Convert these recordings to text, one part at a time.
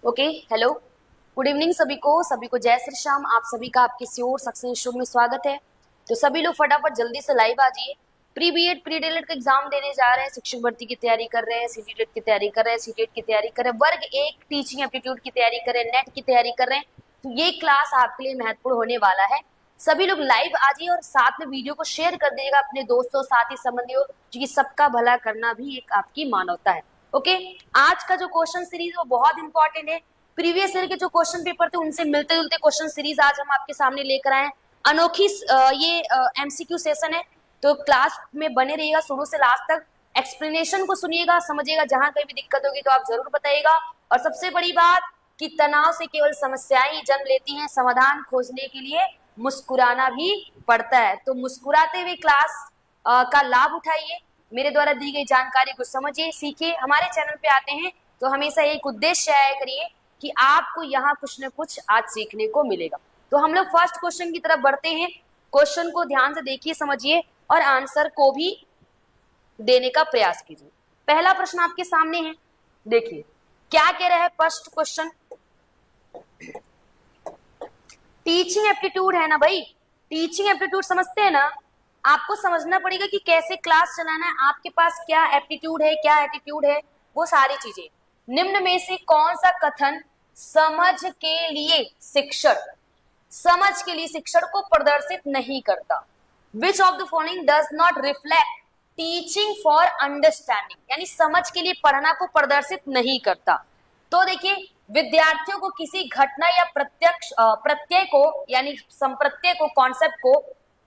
Okay hello good evening सभी को जय श्री श्याम। आप सभी का आपके श्योर सक्सेस शो में स्वागत है। तो सभी लोग फटाफट जल्दी से लाइव आ जाइए। प्री बीएड प्री डीएलएड का एग्जाम देने जा रहे हैं, शिक्षक भर्ती की तैयारी कर रहे हैं, सीटीटेट की तैयारी कर रहे हैं, सीटेट की तैयारी कर रहे हैं, वर्ग एक टीचिंग एप्टीट्यूड की तैयारी कर रहे हैं, नेट की तैयारी कर रहे हैं। तो ये क्लास आपके लिए महत्वपूर्ण होने वाला है। सभी लोग लाइव आ जाइए और साथ में वीडियो को शेयर कर दीजिएगा अपने दोस्तों साथी संबंधियों, क्योंकि सबका भला करना भी एक आपकी मानवता है। ओके, आज का जो क्वेश्चन सीरीज वो बहुत इंपॉर्टेंट है। प्रीवियस ईयर के जो क्वेश्चन पेपर थे उनसे मिलते जुलते क्वेश्चन सीरीज आज हम आपके सामने लेकर आए हैं। अनोखी ये एमसीक्यू सेशन है, तो क्लास में बने रहिएगा शुरू से लास्ट तक। एक्सप्लेनेशन को सुनिएगा, समझिएगा, जहां कहीं भी दिक्कत होगी तो आप जरूर बताइएगा। और सबसे बड़ी बात कि तनाव से केवल समस्याएं ही जन्म लेती हैं, समाधान खोजने के लिए मुस्कुराना भी पड़ता है। तो मुस्कुराते हुए क्लास का लाभ उठाइए, मेरे द्वारा दी गई जानकारी को समझिए, सीखिए। हमारे चैनल पे आते हैं तो हमेशा एक उद्देश्य आया करिए कि आपको यहाँ कुछ न कुछ आज सीखने को मिलेगा। तो हम लोग फर्स्ट क्वेश्चन की तरफ बढ़ते हैं। क्वेश्चन को ध्यान से देखिए, समझिए और आंसर को भी देने का प्रयास कीजिए। पहला प्रश्न आपके सामने है, देखिए क्या कह रहा है फर्स्ट क्वेश्चन। टीचिंग एप्टीट्यूड है ना भाई, टीचिंग एप्टीट्यूड समझते हैं ना। आपको समझना पड़ेगा कि कैसे क्लास चलाना है, आपके पास क्या एप्टीट्यूड है, क्या एटीट्यूड है, वो सारी चीजें। निम्न में से कौन सा कथन समझ के लिए शिक्षण को प्रदर्शित नहीं करता। विच of the following does not reflect teaching for understanding, यानी समझ के लिए पढ़ना को प्रदर्शित नहीं करता। तो देखिए, विद्यार्थियों को किसी घटना या प्रत्यय को यानी संप्रत्यय को, कॉन्सेप्ट को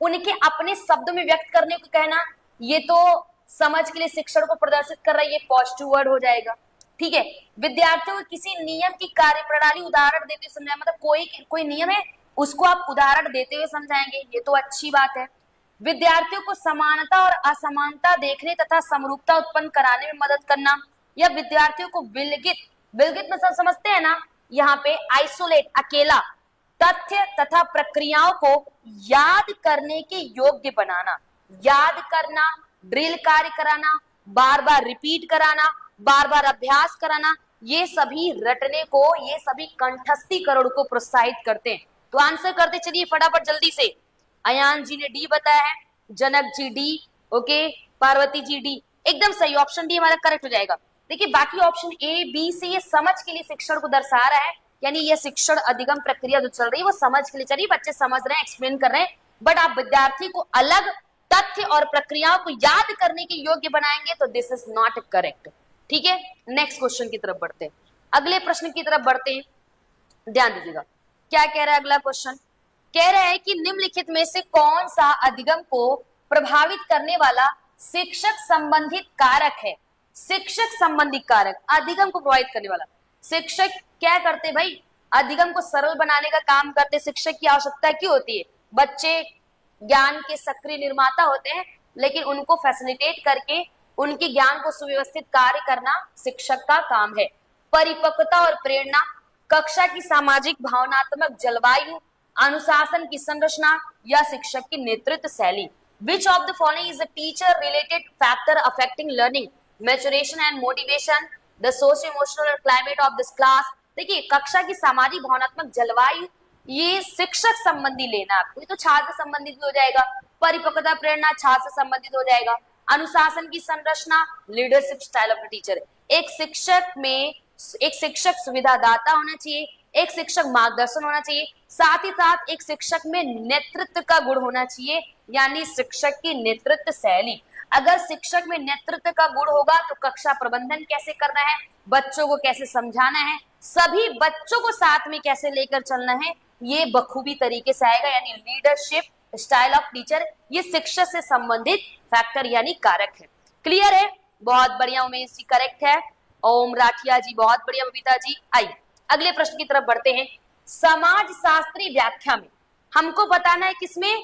उनके अपने शब्दों में व्यक्त करने को कहना, ये तो समझ के लिए शिक्षण को प्रदर्शित कर रहा है, ये पॉजिटिव वर्ड हो जाएगा। ठीक है, विद्यार्थियों को किसी नियम की कार्य प्रणाली उदाहरण देते हुए समझाएं, मतलब कोई नियम है उसको आप उदाहरण देते हुए समझाएंगे, ये तो अच्छी बात है। विद्यार्थियों को समानता और असमानता देखने तथा समरूपता उत्पन्न कराने में मदद करना, या विद्यार्थियों को विलगित मतलब समझते हैं ना, यहाँ पे आइसोलेट, अकेला, तथ्य तथा प्रक्रियाओं को याद करने के योग्य बनाना। याद करना, ड्रिल कार्य कराना, बार बार रिपीट कराना, बार बार अभ्यास कराना, ये सभी रटने को, ये सभी कंठस्थीकरण को प्रोत्साहित करते हैं। तो आंसर करते चलिए फटाफट जल्दी से। अयान जी ने डी बताया है, Janak ji D, okay, Parvati ji D, एकदम सही, ऑप्शन डी हमारा करेक्ट हो जाएगा। देखिए बाकी ऑप्शन ए बी से ये समझ के लिए शिक्षण को दर्शा रहा है, यानी ये शिक्षण अधिगम प्रक्रिया जो चल रही है वो समझ के लिए चलिए, बच्चे समझ रहे हैं, एक्सप्लेन कर रहे हैं, बट आप विद्यार्थी को अलग तथ्य और प्रक्रियाओं को याद करने के योग्य बनाएंगे तो दिस इज नॉट करेक्ट। ठीक है, नेक्स्ट क्वेश्चन की तरफ बढ़ते हैं, अगले प्रश्न की तरफ बढ़ते हैं। ध्यान दीजिएगा क्या कह रहा है अगला क्वेश्चन। कह रहा है कि निम्नलिखित में से कौन सा अधिगम को प्रभावित करने वाला शिक्षक संबंधित कारक है। शिक्षक संबंधी कारक, अधिगम को प्रभावित करने वाला। शिक्षक क्या करते भाई, अधिगम को सरल बनाने का काम करते। शिक्षक की आवश्यकता क्यों होती है, बच्चे ज्ञान के सक्रिय निर्माता होते हैं, लेकिन उनको फैसिलिटेट करके उनके ज्ञान को सुव्यवस्थित कार्य करना शिक्षक का काम है। परिपक्वता और प्रेरणा, कक्षा की सामाजिक भावनात्मक जलवायु, अनुशासन की संरचना, या शिक्षक की नेतृत्व शैली। विच of the following is a teacher related factor affecting learning maturation and motivation, the socio emotional climate of this class. देखिए कक्षा की सामाजिक भावनात्मक जलवायु, ये शिक्षक संबंधी लेना आपको, ये तो छात्र संबंधित हो जाएगा। परिपक्वता प्रेरणा छात्र से संबंधित हो जाएगा। अनुशासन की संरचना, leadership style of the teacher. एक शिक्षक सुविधादाता होना चाहिए, एक शिक्षक मार्गदर्शन होना चाहिए, साथ ही साथ एक शिक्षक में नेतृत्व का गुण होना चाहिए, यानी शिक्षक की नेतृत्व शैली। अगर शिक्षक में नेतृत्व का गुण होगा तो कक्षा प्रबंधन कैसे करना है, बच्चों को कैसे समझाना है, सभी बच्चों को साथ में कैसे लेकर चलना है, ये बखूबी तरीके से आएगा, यानी लीडरशिप स्टाइल ऑफ टीचर, ये शिक्षक से संबंधित फैक्टर यानी कारक है। क्लियर है, बहुत बढ़िया उमेश जी, करेक्ट है। ओम राठिया जी बहुत बढ़िया, बबीता जी। आई अगले प्रश्न की तरफ बढ़ते हैं। समाज शास्त्री व्याख्या में हमको बताना है किसमें,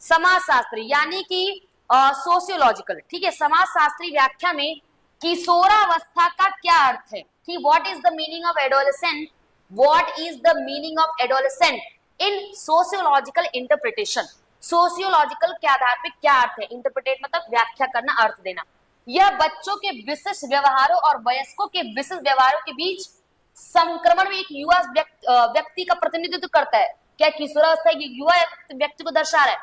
समाज शास्त्री यानी कि सोशियोलॉजिकल। ठीक है, समाज शास्त्री व्याख्या में किशोरावस्था का क्या अर्थ है, कि what is the meaning of adolescent, what is the meaning of adolescent in sociological interpretation. Sociological के आधार पे क्या अर्थ है, इंटरप्रिटेट मतलब व्याख्या करना, अर्थ देना। यह बच्चों के विशिष्ट व्यवहारों और वयस्कों के विशिष्ट व्यवहारों के बीच संक्रमण में एक युवा व्यक्ति का प्रतिनिधित्व करता है। क्या किशोरावस्था एक युवा व्यक्ति को दर्शा रहा है,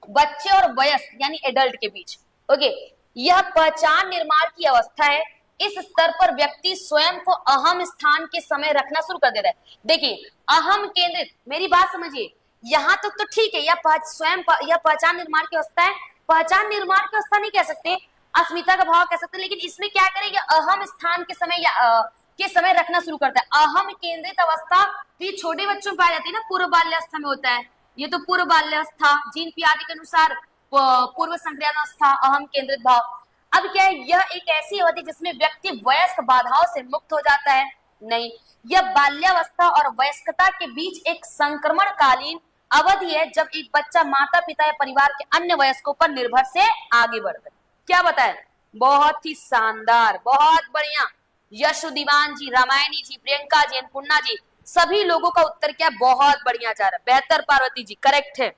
बच्चे और वयस्क यानी एडल्ट के बीच। ओके, यह पहचान निर्माण की अवस्था है। इस स्तर पर व्यक्ति स्वयं को अहम स्थान के समय रखना शुरू कर देता है। देखिए, अहम केंद्रित, मेरी बात समझिए, यहां तक तो ठीक है, यह स्वयं यह पहचान निर्माण की अवस्था है। पहचान निर्माण की अवस्था नहीं कह सकते, अस्मिता का भाव कह सकते, लेकिन इसमें क्या करेंगे, अहम स्थान के समय या के समय रखना शुरू करता है। अहम केंद्रित अवस्था तो ये छोटे बच्चों में पाई जाती है ना, पूर्व बाल्यावस्था में होता है। ये तो पूर्व बाल्यावस्था, जीन पियाजे के अनुसार पूर्व संक्रियावस्था, अहम केंद्रित भाव। अब क्या है, यह एक ऐसी अवधि जिसमें व्यक्ति वयस्क बाधाओं से मुक्त हो जाता है? नहीं, यह बाल्यावस्था और वयस्कता के बीच एक संक्रमणकालीन अवधि है, जब एक बच्चा माता पिता या परिवार के अन्य वयस्कों पर निर्भर से आगे बढ़ता है। क्या बताए? बहुत ही शानदार, बहुत बढ़िया। यशु दीवान जी, रामायणी जी, प्रियंका जी, अन्नपूर्णा जी, सभी लोगों का उत्तर क्या, बहुत बढ़िया जा रहा है। बेहतर पार्वती जी, करेक्ट है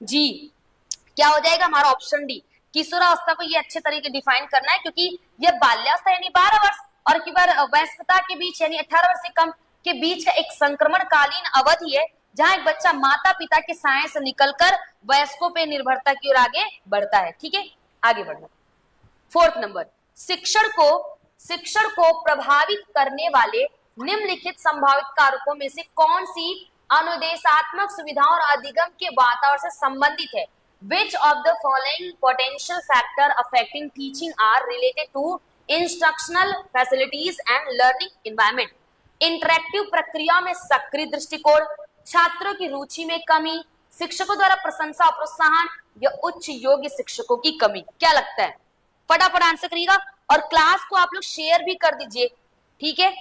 जी। क्या हो जाएगा हमारा ऑप्शन डी। किशोरावस्था को ये अच्छे तरीके डिफाइन करना है, क्योंकि यह बाल्यावस्था यानी 12 वर्ष और की बार वयस्कता के बीच यानी 18 वर्ष से कम के बीच का एक संक्रमणकालीन अवधि है, जहां एक बच्चा माता पिता के साए से निकलकर वयस्कों पे निर्भरता की ओर आगे बढ़ता है। ठीक है, आगे बढ़ना। फोर्थ नंबर, शिक्षण को प्रभावित करने वाले निम्नलिखित संभावित कारकों में से कौन सी अनुदेशात्मक सुविधाओं और अधिगम के वातावरण से संबंधित है? Which of the following potential factor affecting teaching are related to instructional facilities and learning environment? Interactive प्रक्रिया में सक्रिय दृष्टिकोण, छात्रों की रुचि में कमी, शिक्षकों द्वारा प्रशंसा और प्रोत्साहन, या उच्च योग्य शिक्षकों की कमी। क्या लगता है? फटाफट आंसर करिएगा और क्लास को आप लोग शेयर भी कर दीजिए। ठीक है,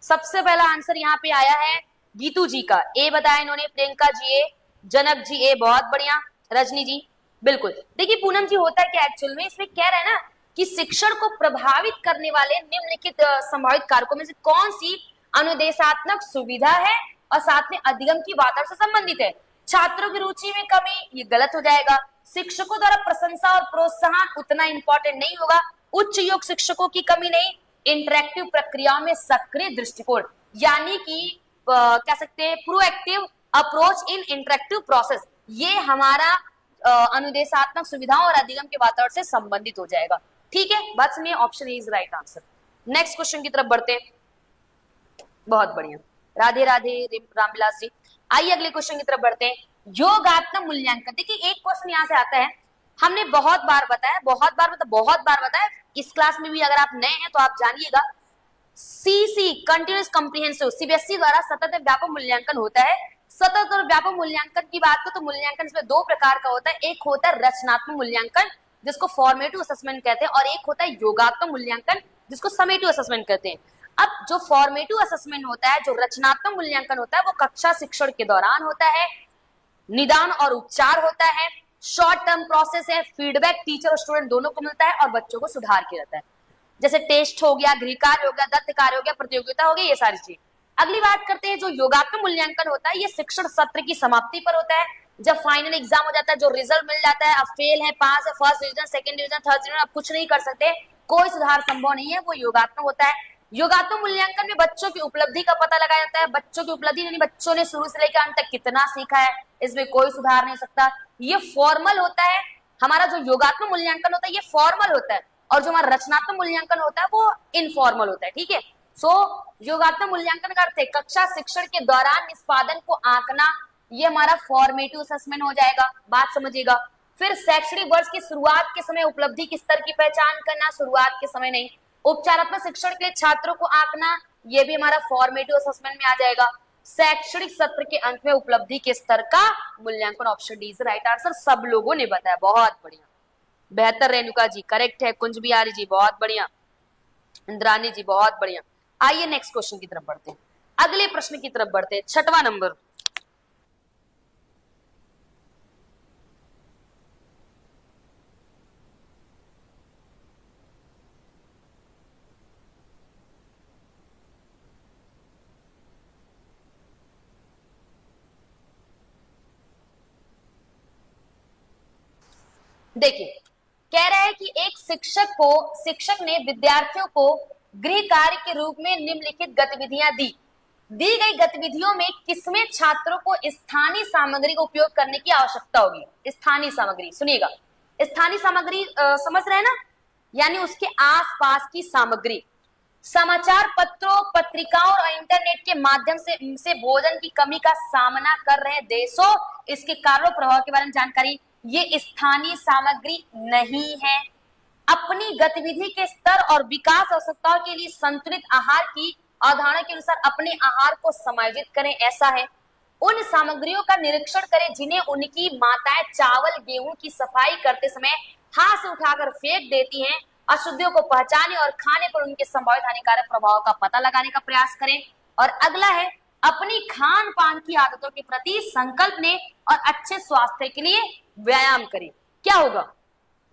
सबसे पहला आंसर यहाँ पे आया है गीतू जी का, ए बताया इन्होंने, प्रियंका जी ए, जनक जी ए, बहुत बढ़िया, रजनी जी बिल्कुल। देखिए पूनम जी, होता है क्या एक्चुअल में, इसमें कह रहे हैं ना कि शिक्षण को प्रभावित करने वाले निम्नलिखित संभावित कारकों में से कौन सी अनुदेशात्मक सुविधा है और साथ में अधिगम की वातावरण से संबंधित है। छात्रों की रुचि में कमी, ये गलत हो जाएगा। शिक्षकों द्वारा प्रशंसा और प्रोत्साहन उतना इंपॉर्टेंट नहीं होगा। उच्च योग शिक्षकों की कमी नहीं। इंटरेक्टिव प्रक्रियाओं में सक्रिय दृष्टिकोण, यानी कि कह सकते हैं proactive approach in interactive process, ये हमारा अनुदेशात्मक सुविधाओं और अधिगम के वातावरण से संबंधित हो जाएगा। ठीक है, बस में option A is right answer. Next question की तरफ बढ़ते हैं। बहुत बढ़िया, राधे राधे रामविलास जी। आइए अगले क्वेश्चन की तरफ बढ़ते हैं। योगात्मक मूल्यांकन। देखिए एक क्वेश्चन यहाँ से आता है, हमने बहुत बार बताया, बहुत बार बताया, इस क्लास में भी अगर आप नए हैं तो आप जानिएगा, सीसी कंटिन्यूअस कॉम्प्रिहेंसिव सीबीएसई द्वारा सतत व्यापक मूल्यांकन होता है। सतत और व्यापक मूल्यांकन की बात करें तो मूल्यांकन इसमें दो प्रकार का होता है। एक होता है रचनात्मक मूल्यांकन, जिसको फॉर्मेटिव असेसमेंट कहते हैं, और एक होता है योगात्मक मूल्यांकन, जिसको समेटिव असेसमेंट कहते हैं। अब जो फॉर्मेटिव असेसमेंट होता है, जो रचनात्मक मूल्यांकन होता है, वो कक्षा शिक्षण के दौरान होता है, निदान और उपचार होता है, शॉर्ट टर्म प्रोसेस है, फीडबैक टीचर और स्टूडेंट दोनों को मिलता है और बच्चों को सुधार किया जाता है। जैसे टेस्ट हो गया, गृह कार्य हो गया, दत्त कार्य हो गया, प्रतियोगिता हो गई, ये सारी चीज। अगली बात करते हैं, जो योगात्मक मूल्यांकन होता है, ये शिक्षण सत्र की समाप्ति पर होता है, जब फाइनल एग्जाम हो जाता है, जो रिजल्ट मिल जाता है, अब फेल है, पास है, first division, second division, third division, अब कुछ नहीं कर सकते, कोई सुधार संभव नहीं है, वो योगात्मक होता है। योगात्मक मूल्यांकन में बच्चों की उपलब्धि का पता लगाया जाता है। बच्चों की उपलब्धि यानी बच्चों ने शुरू से लेकर अंत तक कितना सीखा है, इसमें कोई सुधार नहीं सकता। ये फॉर्मल होता है। हमारा जो योगात्मक मूल्यांकन होता है ये फॉर्मल होता है, और जो हमारा रचनात्मक मूल्यांकन होता है वो इनफॉर्मल होता है। ठीक है, सो योगात्मक मूल्यांकन का अर्थ है कक्षा शिक्षण के दौरान निष्पादन को आंकना, ये हमारा फॉर्मेटिव असेसमेंट हो जाएगा, बात समझिएगा। फिर शैक्षणिक वर्ष की शुरुआत के समय उपलब्धि के स्तर की पहचान करना, शुरुआत के समय नहीं। उपचारात्मक शिक्षण के लिए छात्रों को आंकना, ये भी हमारा फॉर्मेटिव असेसमेंट में आ जाएगा। शैक्षणिक सत्र के अंत में उपलब्धि के स्तर का मूल्यांकन, option D is right answer. सब लोगों ने बताया, बहुत बढ़िया, बेहतर। रेणुका जी करेक्ट है, कुंज बिहारी जी बहुत बढ़िया, इंद्रानी जी बहुत बढ़िया। आइए नेक्स्ट क्वेश्चन की तरफ बढ़ते हैं, अगले प्रश्न की तरफ बढ़ते हैं। 6वां नंबर, देखिए कह रहा है कि एक शिक्षक ने विद्यार्थियों को गृह कार्य के रूप में निम्नलिखित गतिविधियां दी गई गतिविधियों में किसमें छात्रों को स्थानीय सामग्री का उपयोग करने की आवश्यकता होगी? स्थानीय सामग्री, सुनिएगा, स्थानीय सामग्री समझ रहे हैं ना, यानी उसके आसपास की सामग्री। समाचार पत्रों, पत्रिकाओं और इंटरनेट के माध्यम से भोजन की कमी का सामना कर रहे देशों, इसके कारणों प्रभाव के बारे में जानकारी, ये स्थानीय सामग्री नहीं है। अपनी गतिविधि के स्तर और विकास आवश्यकताओं के लिए संतुलित आहार की अवधारणा के अनुसार अपने आहार को समायोजित करें, ऐसा है। उन सामग्रियों का निरीक्षण करें जिन्हें उनकी माताएं चावल गेहूं की सफाई करते समय हाथ से उठाकर फेंक देती हैं। अशुद्धियों को पहचानें और खाने पर उनके संभावित हानिकारक प्रभाव का पता लगाने का प्रयास करें। और अगला है, अपनी खान पान की आदतों के प्रति संकल्प लें और अच्छे स्वास्थ्य के लिए व्यायाम करें। क्या होगा?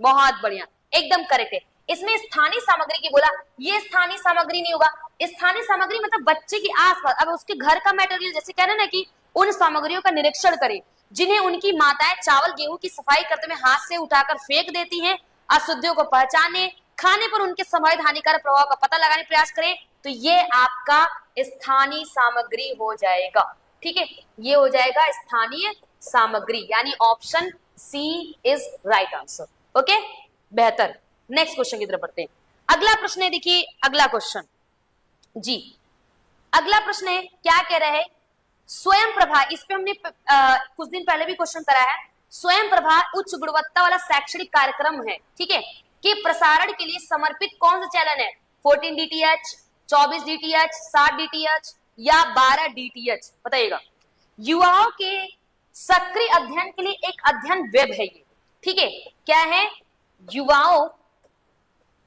बहुत बढ़िया, एकदम करेक्ट है। इसमें स्थानीय सामग्री की बोला, ये स्थानीय सामग्री नहीं होगा। स्थानीय सामग्री मतलब बच्चे के आसपास, अब उसके घर का मटेरियल, जैसे कह रहे हैं ना कि उन सामग्रियों का निरीक्षण करें जिन्हें उनकी माताएं चावल गेहूं की सफाई करते हुए हाथ से उठाकर फेंक देती हैं। अशुद्धियों को पहचाने, खाने पर उनके संभावित हानिकारक प्रभाव का पता लगाने का प्रयास करें। तो ये आपका स्थानीय सामग्री हो जाएगा। ठीक है, ये हो जाएगा स्थानीय सामग्री, यानी option C is right answer. Okay, बेहतर। नेक्स्ट क्वेश्चन की तरफ बढ़ते हैं। अगला प्रश्न है, देखिए अगला क्वेश्चन जी, अगला प्रश्न है, क्या कह रहे हैं? स्वयं प्रभा, इस पे हमने कुछ दिन पहले भी क्वेश्चन कराया है। स्वयं प्रभा उच्च गुणवत्ता वाला शैक्षणिक कार्यक्रम है, ठीक है, कि प्रसारण के लिए समर्पित कौन सा चैनल है? 14 DTH, 24 DTH, 60 DTH या 12 DTH? बताइएगा। युवाओं के सक्रिय अध्ययन के लिए एक अध्ययन वेब है ये, ठीक है। क्या है? युवाओं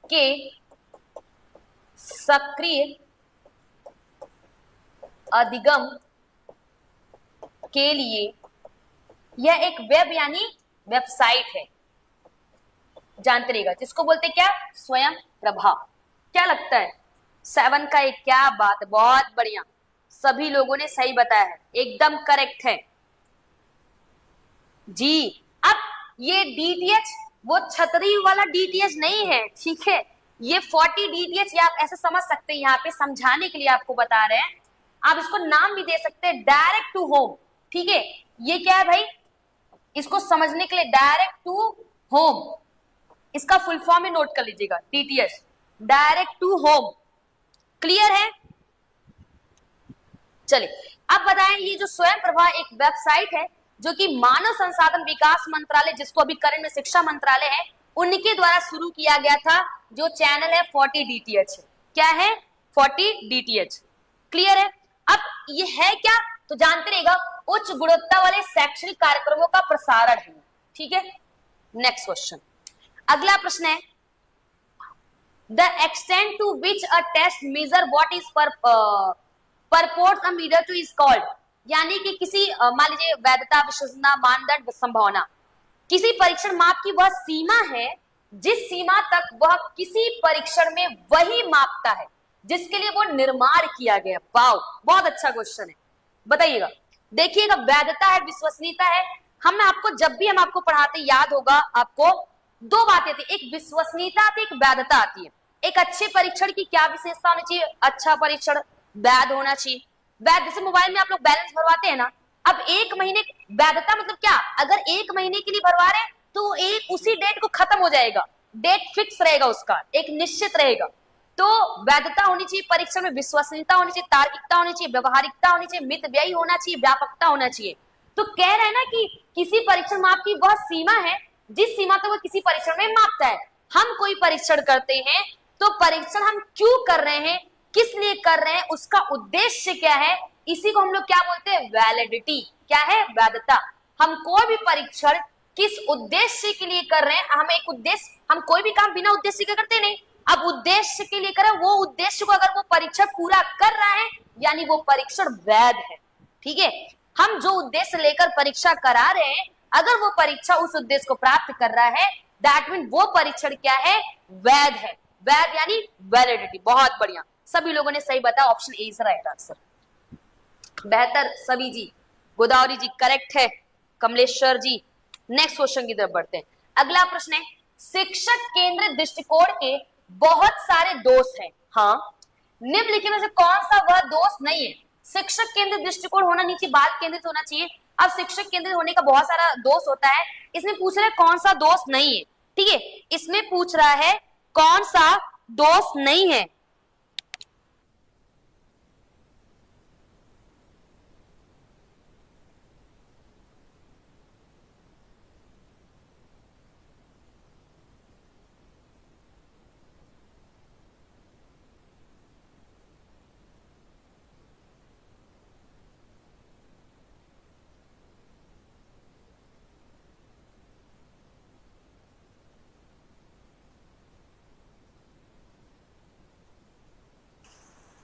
के सक्रिय अधिगम के लिए यह एक वेब यानी वेबसाइट है, जानते रहिएगा, जिसको बोलते क्या? स्वयं प्रभा। क्या लगता है? 7 का एक, क्या बात है, बहुत बढ़िया, सभी लोगों ने सही बताया है, एकदम करेक्ट है जी। अब ये DTH वो छतरी वाला DTH नहीं है, ठीक है, ये 40 DTH, ये आप ऐसे समझ सकते हैं, यहाँ पे समझाने के लिए आपको बता रहे हैं। आप इसको नाम भी दे सकते हैं, डायरेक्ट टू होम, ठीक है। ये क्या है भाई? इसको समझने के लिए डायरेक्ट टू होम, इसका फुल फॉर्म में नोट कर लीजिएगा, DTH, direct to home. Clear है? चलिए अब बताएं, ये जो स्वयं प्रभा एक वेबसाइट है जो कि मानव संसाधन विकास मंत्रालय, जिसको अभी करंट में शिक्षा मंत्रालय है, उनके द्वारा शुरू किया गया था। जो चैनल है 40 DTH है। क्या है? 40 DTH। क्लियर है? अब ये है क्या? तो जानते रहिएगा, उच्च गुणवत्ता वाले शैक्षणिक कार्यक्रमों का प्रसारण है, ठीक है। नेक्स्ट क्वेश्चन, अगला प्रश्न है, the extent to which a test measure what is purports a measure to is called, यानी कि किसी मान लीजिए वैधता, विश्वसनीयता, मानदंड, संभावना, किसी परीक्षण माप की वह सीमा है जिस सीमा तक वह किसी परीक्षण में वही मापता है जिसके लिए वो निर्माण किया गया। वाओ, बहुत अच्छा क्वेश्चन है, बताइएगा। देखिएगा, वैधता है, विश्वसनीयता है। हम आपको जब भी हम आपको पढ़ाते, याद होगा आपको, दो बातें थी, एक विश्वसनीयता आती है, एक वैधता आती है। एक अच्छे परीक्षण की क्या विशेषता होनी चाहिए? अच्छा परीक्षण वैध होना चाहिए। वैध, जैसे मोबाइल में आप लोग बैलेंस भरवाते हैं ना, अब 1 महीने, वैधता मतलब क्या? अगर 1 महीने के लिए भरवा रहे हैं तो एक उसी डेट को खत्म हो जाएगा, डेट फिक्स रहेगा, उसका एक निश्चित रहेगा। तो वैधता होनी चाहिए परीक्षण में, विश्वसनीयता होनी चाहिए, तार्किकता होनी चाहिए, व्यवहारिकता होनी चाहिए, मितव्ययी होना चाहिए, व्यापकता होना चाहिए। तो कह रहे हैं ना कि किसी परीक्षण माप की वह सीमा है जिस सीमा तक वो किसी परीक्षण में मापता है। हम कोई परीक्षण करते हैं तो परीक्षण हम क्यों कर रहे हैं, किस लिए कर रहे हैं, उसका उद्देश्य क्या है, इसी को हम लोग क्या बोलते हैं? वैलिडिटी। क्या है? वैधता। हम कोई भी परीक्षण किस उद्देश्य के लिए कर रहे हैं, हम एक उद्देश्य, हम कोई भी काम बिना उद्देश्य के करते नहीं। अब उद्देश्य के लिए करें, वो उद्देश्य को अगर वो परीक्षण पूरा कर रहा है यानी वो परीक्षण वैध है, ठीक है। हम जो उद्देश्य लेकर परीक्षा करा रहे हैं, अगर वो परीक्षा उस उद्देश्य को प्राप्त कर रहा है, दैट मीन वो परीक्षण क्या है? वैध है। वैध यानी वैलिडिटी। बहुत बढ़िया, सभी लोगों ने सही बताया, option A is right answer. बेहतर सभी जी, गोदावरी जी करेक्ट है, कमलेश्वर जी। नेक्स्ट क्वेश्चन की तरफ बढ़ते हैं। अगला प्रश्न है, शिक्षक केंद्रित दृष्टिकोण के बहुत सारे दोष हैं, हाँ, निम्नलिखित में से कौन सा वह दोष नहीं है? शिक्षक केंद्रित दृष्टिकोण होना नीचे, बाल केंद्रित होना चाहिए। अब शिक्षक केंद्रित होने का बहुत सारा दोष होता है, इसमें पूछ रहा है कौन सा दोष नहीं है। ठीक है, इसमें पूछ रहा है कौन सा दोष नहीं है।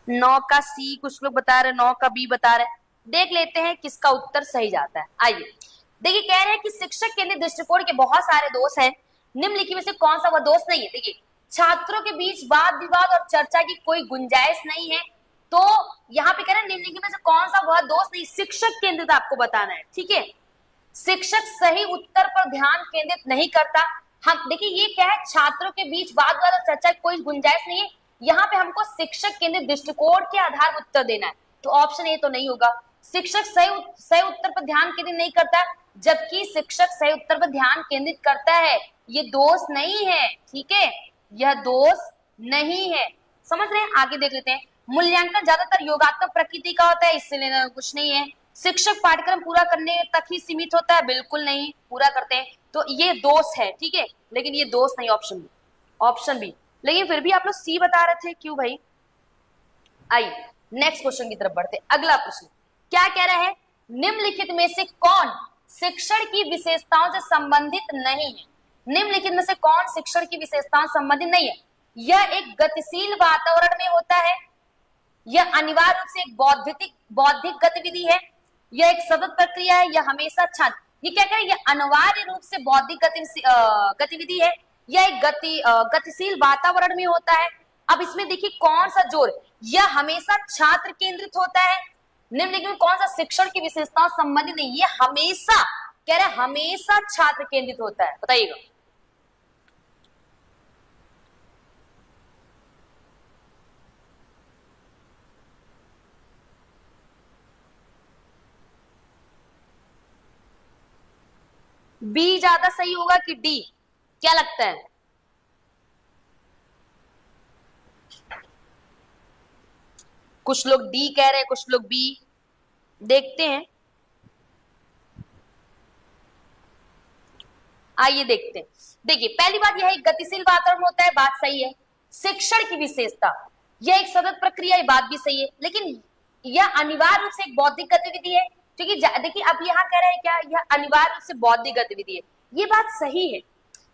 नौ का सी कुछ लोग बता रहे, नौ का बी बता रहे। देख लेते हैं किसका उत्तर सही जाता है। आइए देखिए, कह रहे हैं कि शिक्षक केंद्रित दृष्टिकोण के बहुत सारे दोष हैं, निम्नलिखित में से कौन सा वह दोष नहीं है? देखिए, छात्रों के बीच वाद विवाद और चर्चा की कोई गुंजाइश नहीं है, तो यहाँ पे कह रहे हैं निम्नलिखित में से कौन सा वह दोष नहीं, शिक्षक केंद्रित आपको बताना है। ठीक है, शिक्षक सही उत्तर पर ध्यान केंद्रित नहीं करता। हाँ देखिए, ये क्या है, छात्रों के बीच वाद विवाद और चर्चा की कोई गुंजाइश नहीं है, यहाँ पे हमको शिक्षक केंद्रित दृष्टिकोण के आधार पर उत्तर देना है, तो ऑप्शन ए तो नहीं होगा। शिक्षक सही उत्तर पर ध्यान केंद्रित नहीं करता, जबकि शिक्षक सही उत्तर पर ध्यान केंद्रित करता है, ये दोष नहीं है। ठीक है, यह दोष नहीं है, समझ रहे हैं? आगे देख लेते हैं। मूल्यांकन ज्यादातर योगात्मक प्रकृति का होता है, इससे लेना कुछ नहीं है। शिक्षक पाठ्यक्रम पूरा करने तक ही सीमित होता है, बिल्कुल नहीं, पूरा करते हैं, तो ये दोष है। ठीक है, लेकिन ये दोष नहीं, ऑप्शन बी, ऑप्शन बी। लेकिन फिर भी आप लोग सी बता रहे थे, क्यों भाई? आइए नेक्स्ट क्वेश्चन की तरफ बढ़ते। अगला प्रश्न क्या कह रहा है? निम्नलिखित में से कौन शिक्षण की विशेषताओं से संबंधित नहीं है? निम्नलिखित में से कौन शिक्षण की विशेषताओं से संबंधित नहीं है? यह एक गतिशील वातावरण में होता है, यह अनिवार्य रूप से एक बौद्धिक गतिविधि है, यह एक सतत प्रक्रिया है, यह हमेशा छात्र, ये क्या कह रहे हैं, यह अनिवार्य रूप से बौद्धिक गतिविधि है, यह एक गतिशील वातावरण में होता है। अब इसमें देखिए कौन सा जोर, यह हमेशा छात्र केंद्रित होता है। निम्नलिखित में कौन सा शिक्षण की विशेषताओं संबंधित नहीं? ये हमेशा कह रहे हैं हमेशा छात्र केंद्रित होता है, बताइएगा। बी ज्यादा सही होगा कि डी, क्या लगता है? कुछ लोग डी कह रहे हैं, कुछ लोग बी, देखते हैं। आइए देखते हैं। देखिए पहली बात यह है गतिशील वातावरण होता है, बात सही है। शिक्षण की विशेषता, यह एक सतत प्रक्रिया, ये बात भी सही है, लेकिन यह अनिवार्य रूप से एक बौद्धिक गतिविधि है, क्योंकि देखिए अब यहाँ कह रहे हैं क्या, यह अनिवार्य रूप से बौद्धिक गतिविधि है, ये बात सही है,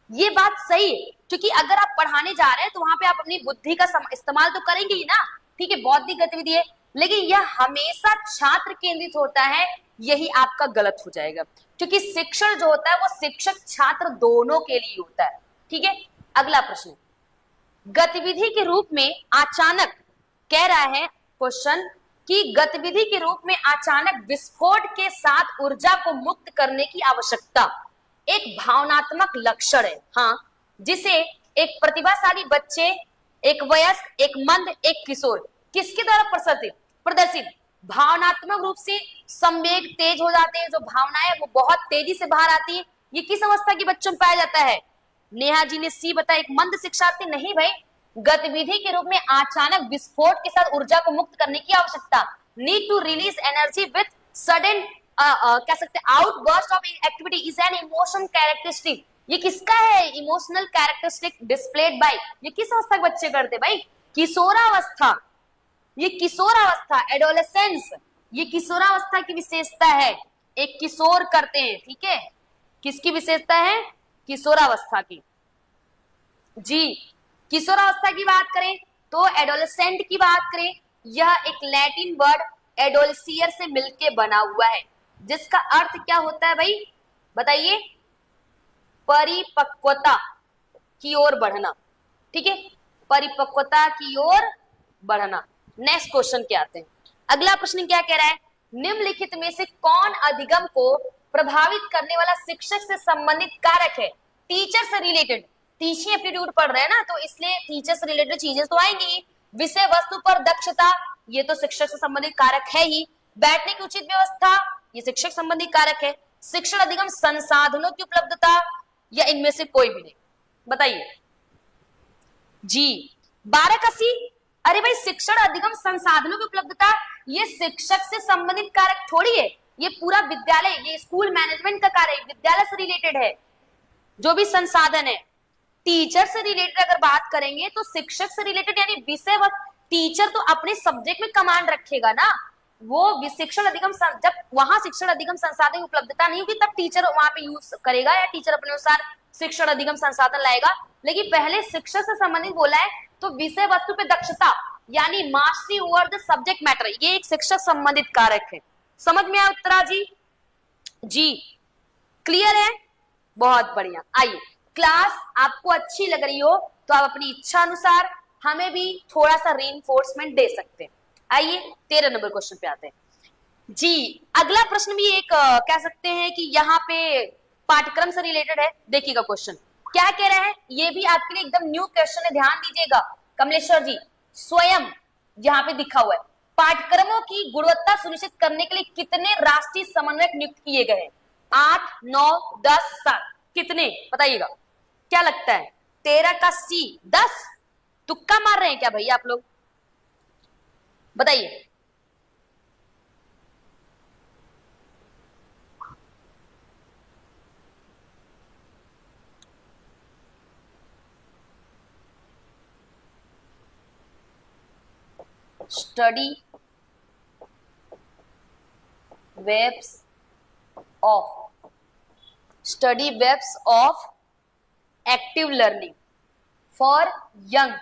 ये बात सही है, क्योंकि अगर आप पढ़ाने जा रहे हैं तो वहां पे आप अपनी बुद्धि का इस्तेमाल तो करेंगे ही ना। ठीक है, बौद्धिक गतिविधि है, लेकिन यह हमेशा छात्र केंद्रित होता है, यही आपका गलत हो जाएगा, क्योंकि शिक्षण जो होता है वो शिक्षक छात्र दोनों के लिए होता है। ठीक है, अगला प्रश्न, गतिविधि के रूप में अचानक, कह रहा है क्वेश्चन कि गतिविधि के रूप में अचानक विस्फोट के साथ ऊर्जा को मुक्त करने की आवश्यकता एक भावनात्मक लक्षण है। हाँ, जिसे एक प्रतिभाशाली बच्चे, एक वयस्क, एक मंद, एक किशोर, किसके द्वारा प्रदर्शित भावनात्मक रूप से संवेग तेज हो जाते हैं, जो भावनाएं वो बहुत तेजी से बाहर आती है, ये किस अवस्था के बच्चों में पाया जाता है? नेहा जी ने सी बताया, एक मंद शिक्षार्थी। नहीं भाई, गतिविधि के रूप में अचानक विस्फोट के साथ ऊर्जा को मुक्त करने की आवश्यकता, need to release energy with sudden, कह सकते outburst of activity is an emotion characteristic. ये किसका है? इमोशनल कैरेक्टरिस्टिक डिस्प्लेड बाय, ये किस अवस्था के बच्चे करते भाई? किशोरावस्था, ये किशोरावस्था, एडोलेसेंस, ये किशोरावस्था की विशेषता है, एक किशोर करते हैं। ठीक है, किसकी विशेषता है? किशोरावस्था की। जी, किशोरावस्था की बात करें तो एडोलेसेंट की बात करें, यह एक लैटिन वर्ड एडोलसियर से मिलके बना हुआ है, जिसका अर्थ क्या होता है भाई बताइए? परिपक्वता की ओर बढ़ना। ठीक है, परिपक्वता की ओर बढ़ना। नेक्स्ट क्वेश्चन क्या आते हैं? अगला प्रश्न क्या कह रहा है? निम्नलिखित में से कौन अधिगम को प्रभावित करने वाला शिक्षक से संबंधित कारक है? टीचर से रिलेटेड, टीचिंग एप्टीट्यूड पढ़ रहे हैं ना, तो इसलिए टीचर से रिलेटेड चीजें तो आएंगी। विषय वस्तु पर दक्षता, ये तो शिक्षक से संबंधित कारक है ही। बैठने की उचित व्यवस्था, ये शिक्षक संबंधी कारक है। शिक्षण अधिगम संसाधनों की उपलब्धता, या इनमें से कोई भी नहीं, बताइए जी। 12 अरे भाई शिक्षण अधिगम संसाधनों की उपलब्धता ये शिक्षक से संबंधित कारक थोड़ी है, ये पूरा विद्यालय, ये स्कूल मैनेजमेंट का कार्य है, विद्यालय से रिलेटेड है। जो भी संसाधन है टीचर से रिलेटेड अगर बात करेंगे तो शिक्षक से रिलेटेड, यानी विषय वस्तु। टीचर तो अपने सब्जेक्ट में कमांड रखेगा ना, वो शिक्षण अधिगम, जब वहां शिक्षण अधिगम संसाधन की उपलब्धता नहीं होगी तब टीचर वहां पे यूज करेगा या टीचर अपने अनुसार शिक्षण अधिगम संसाधन लाएगा। लेकिन पहले शिक्षक से संबंधित बोला है तो विषय वस्तु पे दक्षता यानी mastery over the subject matter, ये एक शिक्षक संबंधित कारक है। समझ में आया उत्तरा जी? जी क्लियर है, बहुत बढ़िया। आइए, क्लास आपको अच्छी लग रही हो तो आप अपनी इच्छा अनुसार हमें भी थोड़ा सा रीइंफोर्समेंट दे सकते हैं। आइए 13 नंबर क्वेश्चन पे आते हैं जी। अगला प्रश्न भी एक कह सकते हैं कि यहाँ पे पाठ्यक्रम से रिलेटेड है। देखिएगा क्वेश्चन क्या कह रहा है, ये भी आपके लिए एकदम न्यू क्वेश्चन है, ध्यान दीजिएगा कमलेश्वर जी। स्वयं यहाँ पे दिखा हुआ है, पाठ्यक्रमों की गुणवत्ता सुनिश्चित करने के लिए कितने राष्ट्रीय समन्वयक नियुक्त किए गए हैं? 8, 9, 10, 7, कितने बताइएगा? क्या लगता है? 13 का सी 10, तुक्का मार रहे हैं क्या भैया आप लोग? बताइए। Study webs of active learning for young,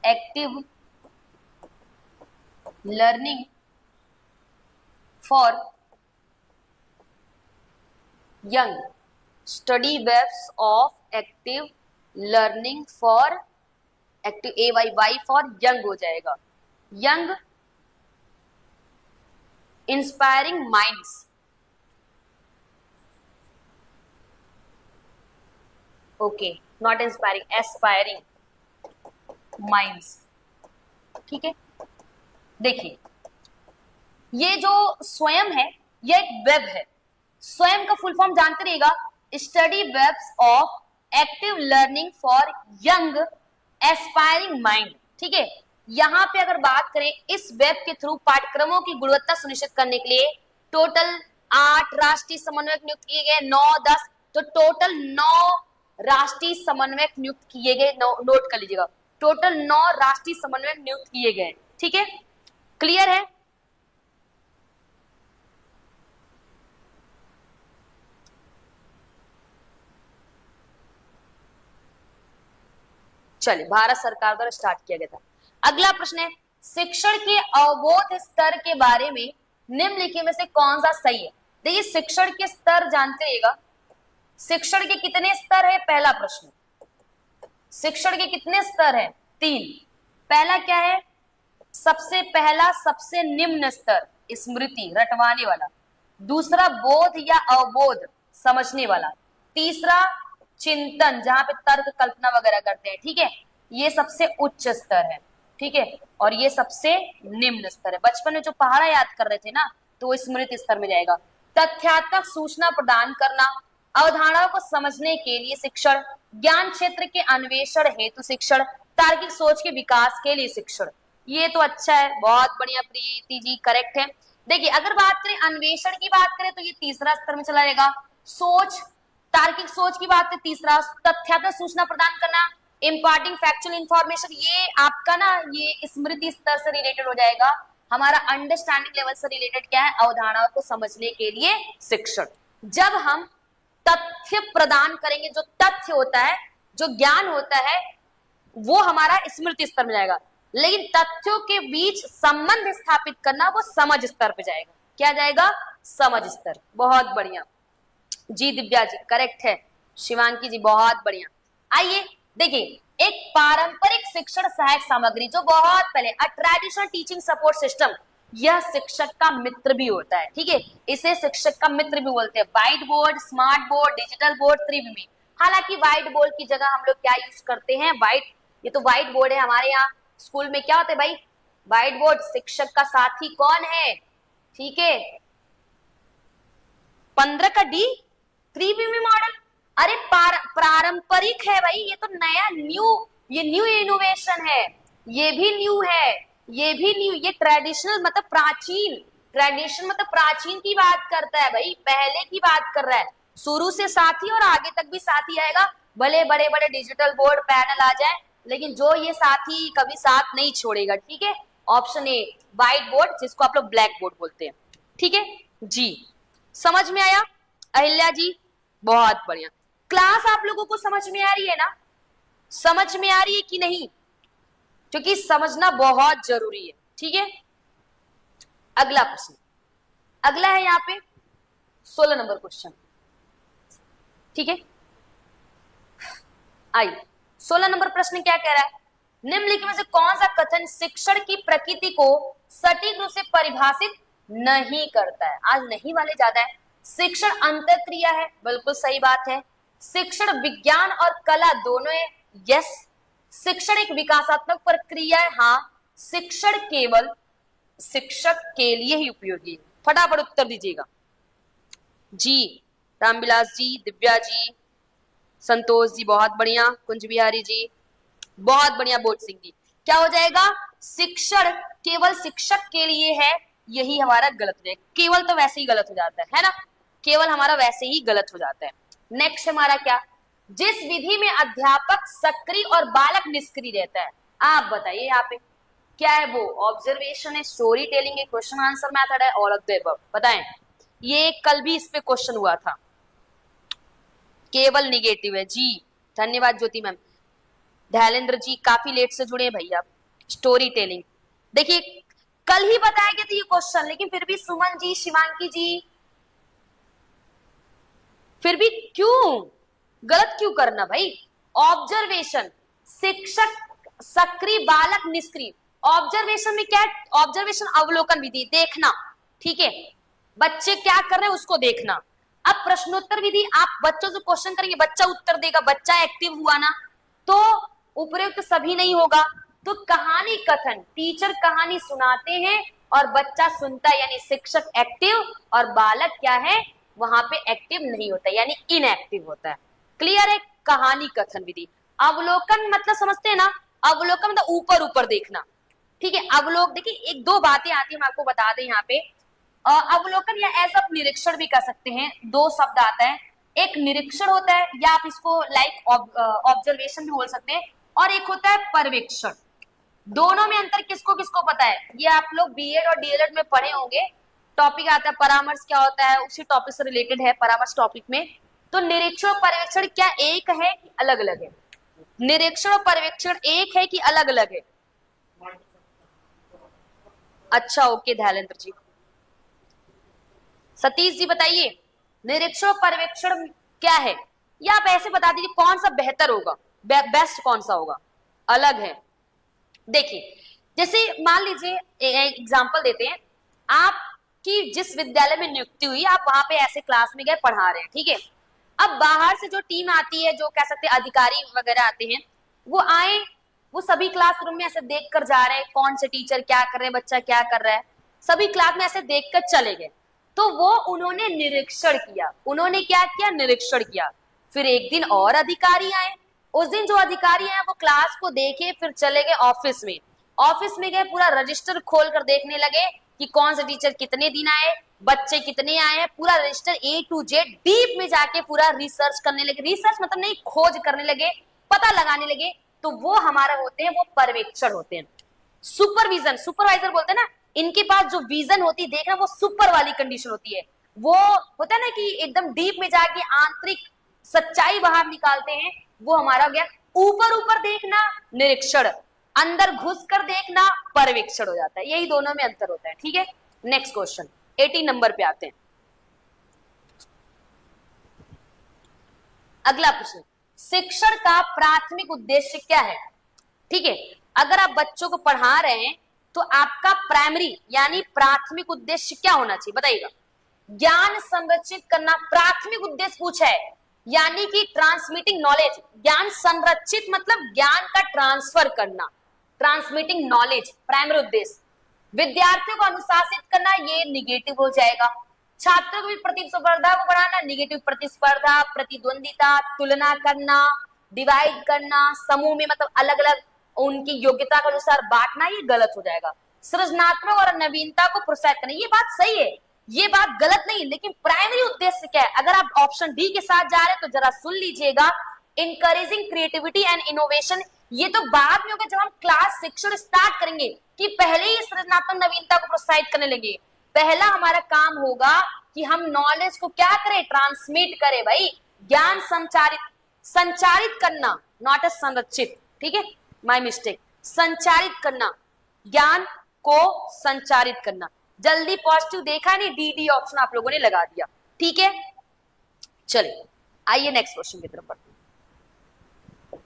active learning for young, study webs of active learning for active, AYY for young हो जाएगा, young inspiring minds. Okay, not inspiring, aspiring minds, ठीक है। देखिए ये जो स्वयं है ये एक वेब है, स्वयं का फुल फॉर्म जानते रहिएगा, study webs of active learning for young aspiring mind, ठीक है। यहां पे अगर बात करें इस वेब के थ्रू पाठ्यक्रमों की गुणवत्ता सुनिश्चित करने के लिए टोटल 8 राष्ट्रीय समन्वयक नियुक्त किए गए, 9, 10, तो टोटल 9 राष्ट्रीय समन्वयक नियुक्त किए गए। नोट कर लीजिएगा, टोटल 9 राष्ट्रीय समन्वयक नियुक्त किए गए, ठीक है। क्लियर है? चलिए, भारत सरकार द्वारा स्टार्ट किया गया था। अगला प्रश्न है, शिक्षण के अवबोध स्तर के बारे में निम्नलिखित में से कौन सा सही है? देखिए शिक्षण के स्तर जानते रहिएगा, शिक्षण के कितने स्तर है? पहला प्रश्न, शिक्षण के कितने स्तर है? 3। पहला क्या है? सबसे पहला सबसे निम्न स्तर स्मृति रटवाने वाला, दूसरा बोध या अवबोध समझने वाला, तीसरा चिंतन जहां पे तर्क कल्पना वगैरह करते हैं, ठीक है, ये सबसे उच्च स्तर है, ठीक है, और ये सबसे निम्न स्तर है। बचपन में जो पहाड़ा याद कर रहे थे ना, तो वो स्मृति स्तर में जाएगा। तथ्यात्मक सूचना प्रदान करना, अवधारणाओं को समझने के लिए शिक्षण, ज्ञान क्षेत्र के अन्वेषण हेतु शिक्षण, तार्किक सोच के विकास के लिए शिक्षण, ये तो अच्छा है, बहुत बढ़िया प्रीति जी, करेक्ट है। देखिए अगर बात करें अन्वेषण की बात करें तो ये तीसरा स्तर में चला जाएगा, सोच तार्किक सोच की बात है तीसरा, तथ्यात्मक सूचना प्रदान करना इम्पार्टिंग फैक्चुअल इंफॉर्मेशन, ये आपका ना ये स्मृति स्तर से रिलेटेड हो जाएगा। हमारा अंडरस्टैंडिंग लेवल से रिलेटेड क्या है? अवधारणाओं को समझने के लिए शिक्षण। जब हम तथ्य प्रदान करेंगे, जो तथ्य होता है, जो ज्ञान होता है, वो हमारा स्मृति स्तर में जाएगा, लेकिन तथ्यों के बीच संबंध स्थापित करना वो समझ स्तर पे जाएगा। क्या जाएगा? समझ स्तर। बहुत बढ़िया जी, दिव्या जी करेक्ट है, शिवांकी जी बहुत बढ़िया। आइए देखिए, एक पारंपरिक शिक्षण सहायक सामग्री जो बहुत पहले, a traditional teaching support system, यह शिक्षक का मित्र भी होता है, ठीक है, इसे शिक्षक का मित्र भी बोलते हैं। White board, smart board, digital board, त्रिविमी। हालांकि व्हाइट बोर्ड की जगह हम लोग क्या यूज करते हैं? व्हाइट ये तो व्हाइट बोर्ड है हमारे यहाँ स्कूल में। क्या होता है भाई? White board. शिक्षक का साथी कौन है? ठीक है, 15 का डी 3 मॉडल। अरे पारंपरिक है भाई, ये तो नया ये न्यू इनोवेशन है, ये भी न्यू है, ये भी न्यू। ये ट्रेडिशनल मतलब प्राचीन, ट्रेडिशन मतलब प्राचीन की बात करता है भाई, पहले की बात कर रहा है। शुरू से साथी और आगे तक भी साथी आएगा, भले बड़े बड़े डिजिटल बोर्ड पैनल आ जाए, लेकिन जो ये साथी कभी साथ नहीं छोड़ेगा। ठीक है, ऑप्शन ए व्हाइट बोर्ड, जिसको आप लोग ब्लैक बोर्ड बोलते हैं। ठीक है जी, समझ में आया अहिल्या जी? बहुत बढ़िया। क्लास आप लोगों को समझ में आ रही है ना? समझ में आ रही है कि नहीं? क्योंकि समझना बहुत जरूरी है। ठीक है, अगला प्रश्न, अगला है यहाँ पे 16 नंबर क्वेश्चन। ठीक है, आइए 16 नंबर प्रश्न क्या कह रहा है? निम्नलिखित में से कौन सा कथन शिक्षण की प्रकृति को सटीक रूप से परिभाषित नहीं करता है? आज नहीं वाले ज्यादा है। शिक्षण अंतःक्रिया है, बिल्कुल सही बात है। शिक्षण विज्ञान और कला दोनों है, यस। शिक्षण एक विकासात्मक प्रक्रिया है, हाँ। शिक्षण केवल शिक्षक के लिए ही उपयोगी है। फटाफट उत्तर दीजिएगा जी। रामविलास जी, दिव्या जी, संतोष जी बहुत बढ़िया, कुंज बिहारी जी बहुत बढ़िया, बोध सिंह जी। क्या हो जाएगा? शिक्षण केवल शिक्षक के लिए है, यही हमारा गलत हो जाएगा। केवल तो वैसे ही गलत हो जाता है ना, केवल हमारा वैसे ही गलत हो जाता है। नेक्स्ट हमारा क्या? जिस विधि में अध्यापक सक्रिय और बालक निष्क्रिय रहता है, आप बताइए यहाँ पे क्या है वो? ऑब्जर्वेशन है, स्टोरी टेलिंग है, क्वेश्चन आंसर मेथड है, ऑल ऑफ द अबव। बताएं। ये कल भी इस पे क्वेश्चन हुआ था। केवल निगेटिव है जी, धन्यवाद ज्योति मैम। धैलेंद्र जी काफी लेट से जुड़े भैया। स्टोरी टेलिंग, देखिए कल ही बताया गया था ये क्वेश्चन, लेकिन फिर भी सुमन जी, शिवांकी जी, फिर भी क्यों गलत क्यों करना भाई? ऑब्जर्वेशन, शिक्षक सक्रिय बालक निष्क्रिय। ऑब्जर्वेशन में क्या है? ऑब्जर्वेशन अवलोकन विधि, देखना। ठीक है, बच्चे क्या कर रहे हैं उसको देखना। अब प्रश्नोत्तर विधि, आप बच्चों से क्वेश्चन करेंगे, बच्चा उत्तर देगा, बच्चा एक्टिव हुआ ना, तो उपयुक्त सभी नहीं होगा। तो कहानी कथन, टीचर कहानी सुनाते हैं और बच्चा सुनता है, यानी शिक्षक एक्टिव और बालक क्या है वहां पे एक्टिव नहीं होता, यानी इनएक्टिव होता है। क्लियर है? कहानी कथन विधि। अवलोकन मतलब समझते हैं ना? अवलोकन मतलब ऊपर ऊपर देखना। ठीक है, अवलोक देखिए एक दो बातें आती है, हम आपको बता दें यहाँ पे। अवलोकन या एज आप निरीक्षण भी कर सकते हैं, दो शब्द आता है। एक निरीक्षण होता है, या आप इसको लाइक ऑब्जर्वेशन भी बोल सकते हैं, और एक होता है पर्यवेक्षण। दोनों में अंतर किसको किसको पता है? ये आप लोग बीएड और डीएलएड में पढ़े होंगे। टॉपिक आता है परामर्श, क्या होता है, उसी टॉपिक से रिलेटेड है परामर्श टॉपिक में। तो निरीक्षण और पर्यवेक्षण क्या एक है कि अलग अलग है? निरीक्षण और पर्यवेक्षण एक है कि अलग अलग है? अच्छा, ओके धैलेंद्र जी। सतीश जी बताइए, निरीक्षण और पर्यवेक्षण क्या है? या आप ऐसे बता दीजिए कौन सा बेहतर होगा, बेस्ट कौन सा होगा? अलग है। देखिए जैसे मान लीजिए एग्जांपल देते हैं, आपकी जिस विद्यालय में नियुक्ति हुई, आप वहां पे ऐसे क्लास में गए पढ़ा रहे हैं, ठीक है। अब बाहर से जो टीम आती है, जो कह सकते हैं अधिकारी वगैरह आते हैं, वो आए, वो सभी क्लासरूम में ऐसे देख कर जा रहे हैं, कौन से टीचर क्या कर रहे हैं, बच्चा क्या कर रहा है, सभी क्लास में ऐसे देख कर चले गए। तो वो उन्होंने निरीक्षण किया। उन्होंने क्या किया? निरीक्षण किया। फिर एक दिन और अधिकारी आए, उस दिन जो अधिकारी आए वो क्लास को देखे, फिर चले गए ऑफिस में। ऑफिस में गए, पूरा रजिस्टर खोल कर देखने लगे कि कौन से टीचर कितने दिन आए, बच्चे कितने आए हैं, पूरा register A to Z deep में जाके पूरा रिसर्च करने लगे। रिसर्च मतलब नहीं, खोज करने लगे, पता लगाने लगे। तो वो हमारा होते हैं, वो पर्यवेक्षण होते हैं। सुपरविजन, सुपरवाइजर बोलते हैं ना, इनके पास जो विजन होती है देखना, वो सुपर वाली कंडीशन होती है। वो होता है ना कि एकदम डीप में जाके आंतरिक सच्चाई बाहर निकालते हैं, वो हमारा हो गया ऊपर ऊपर देखना निरीक्षण, अंदर घुस कर देखना पर्यवेक्षण हो जाता है। यही दोनों में अंतर होता है। ठीक है, नेक्स्ट क्वेश्चन 18 नंबर पे आते हैं। अगला प्रश्न, शिक्षण का प्राथमिक उद्देश्य क्या है? ठीक है, अगर आप बच्चों को पढ़ा रहे हैं तो आपका प्राइमरी यानी प्राथमिक उद्देश्य क्या होना चाहिए? बताइएगा। ज्ञान संरक्षित करना प्राथमिक उद्देश्य पूछा है, यानी कि ट्रांसमिटिंग नॉलेज, ज्ञान संरक्षित मतलब ज्ञान का ट्रांसफर करना, ट्रांसमिटिंग नॉलेज प्राइमरी उद्देश्य। विद्यार्थियों को अनुशासित करना, ये निगेटिव हो जाएगा। छात्रों को भी प्रतिस्पर्धा को बढ़ाना, निगेटिव। प्रतिस्पर्धा, प्रतिद्वंदिता, तुलना करना, डिवाइड करना, समूह में मतलब अलग अलग उनकी योग्यता के अनुसार बांटना, ये गलत हो जाएगा। सृजनात्मक और नवीनता को प्रोत्साहित करना, ये बात सही है, ये बात गलत नहीं है, लेकिन प्राइमरी उद्देश्य क्या है? अगर आप ऑप्शन डी के साथ जा रहे हैं तो जरा सुन लीजिएगा, इनकरेजिंग क्रिएटिविटी एंड इनोवेशन। ये तो बाद में होगा जब हम क्लास शिक्षण स्टार्ट करेंगे, कि पहले ही सृजनात्मक नवीनता को प्रोत्साहित करने लगे। पहला हमारा काम होगा कि हम नॉलेज को क्या करें, ट्रांसमिट करें भाई, ज्ञान संचारित करना, नॉट ए संरक्षित, ठीक है, माय मिस्टेक, संचारित करना, ज्ञान को संचारित करना। जल्दी पॉजिटिव देखा नहीं, डी ऑप्शन आप लोगों ने लगा दिया, ठीक है। चलिए आइए नेक्स्ट क्वेश्चन की तरफ बढ़ते हैं।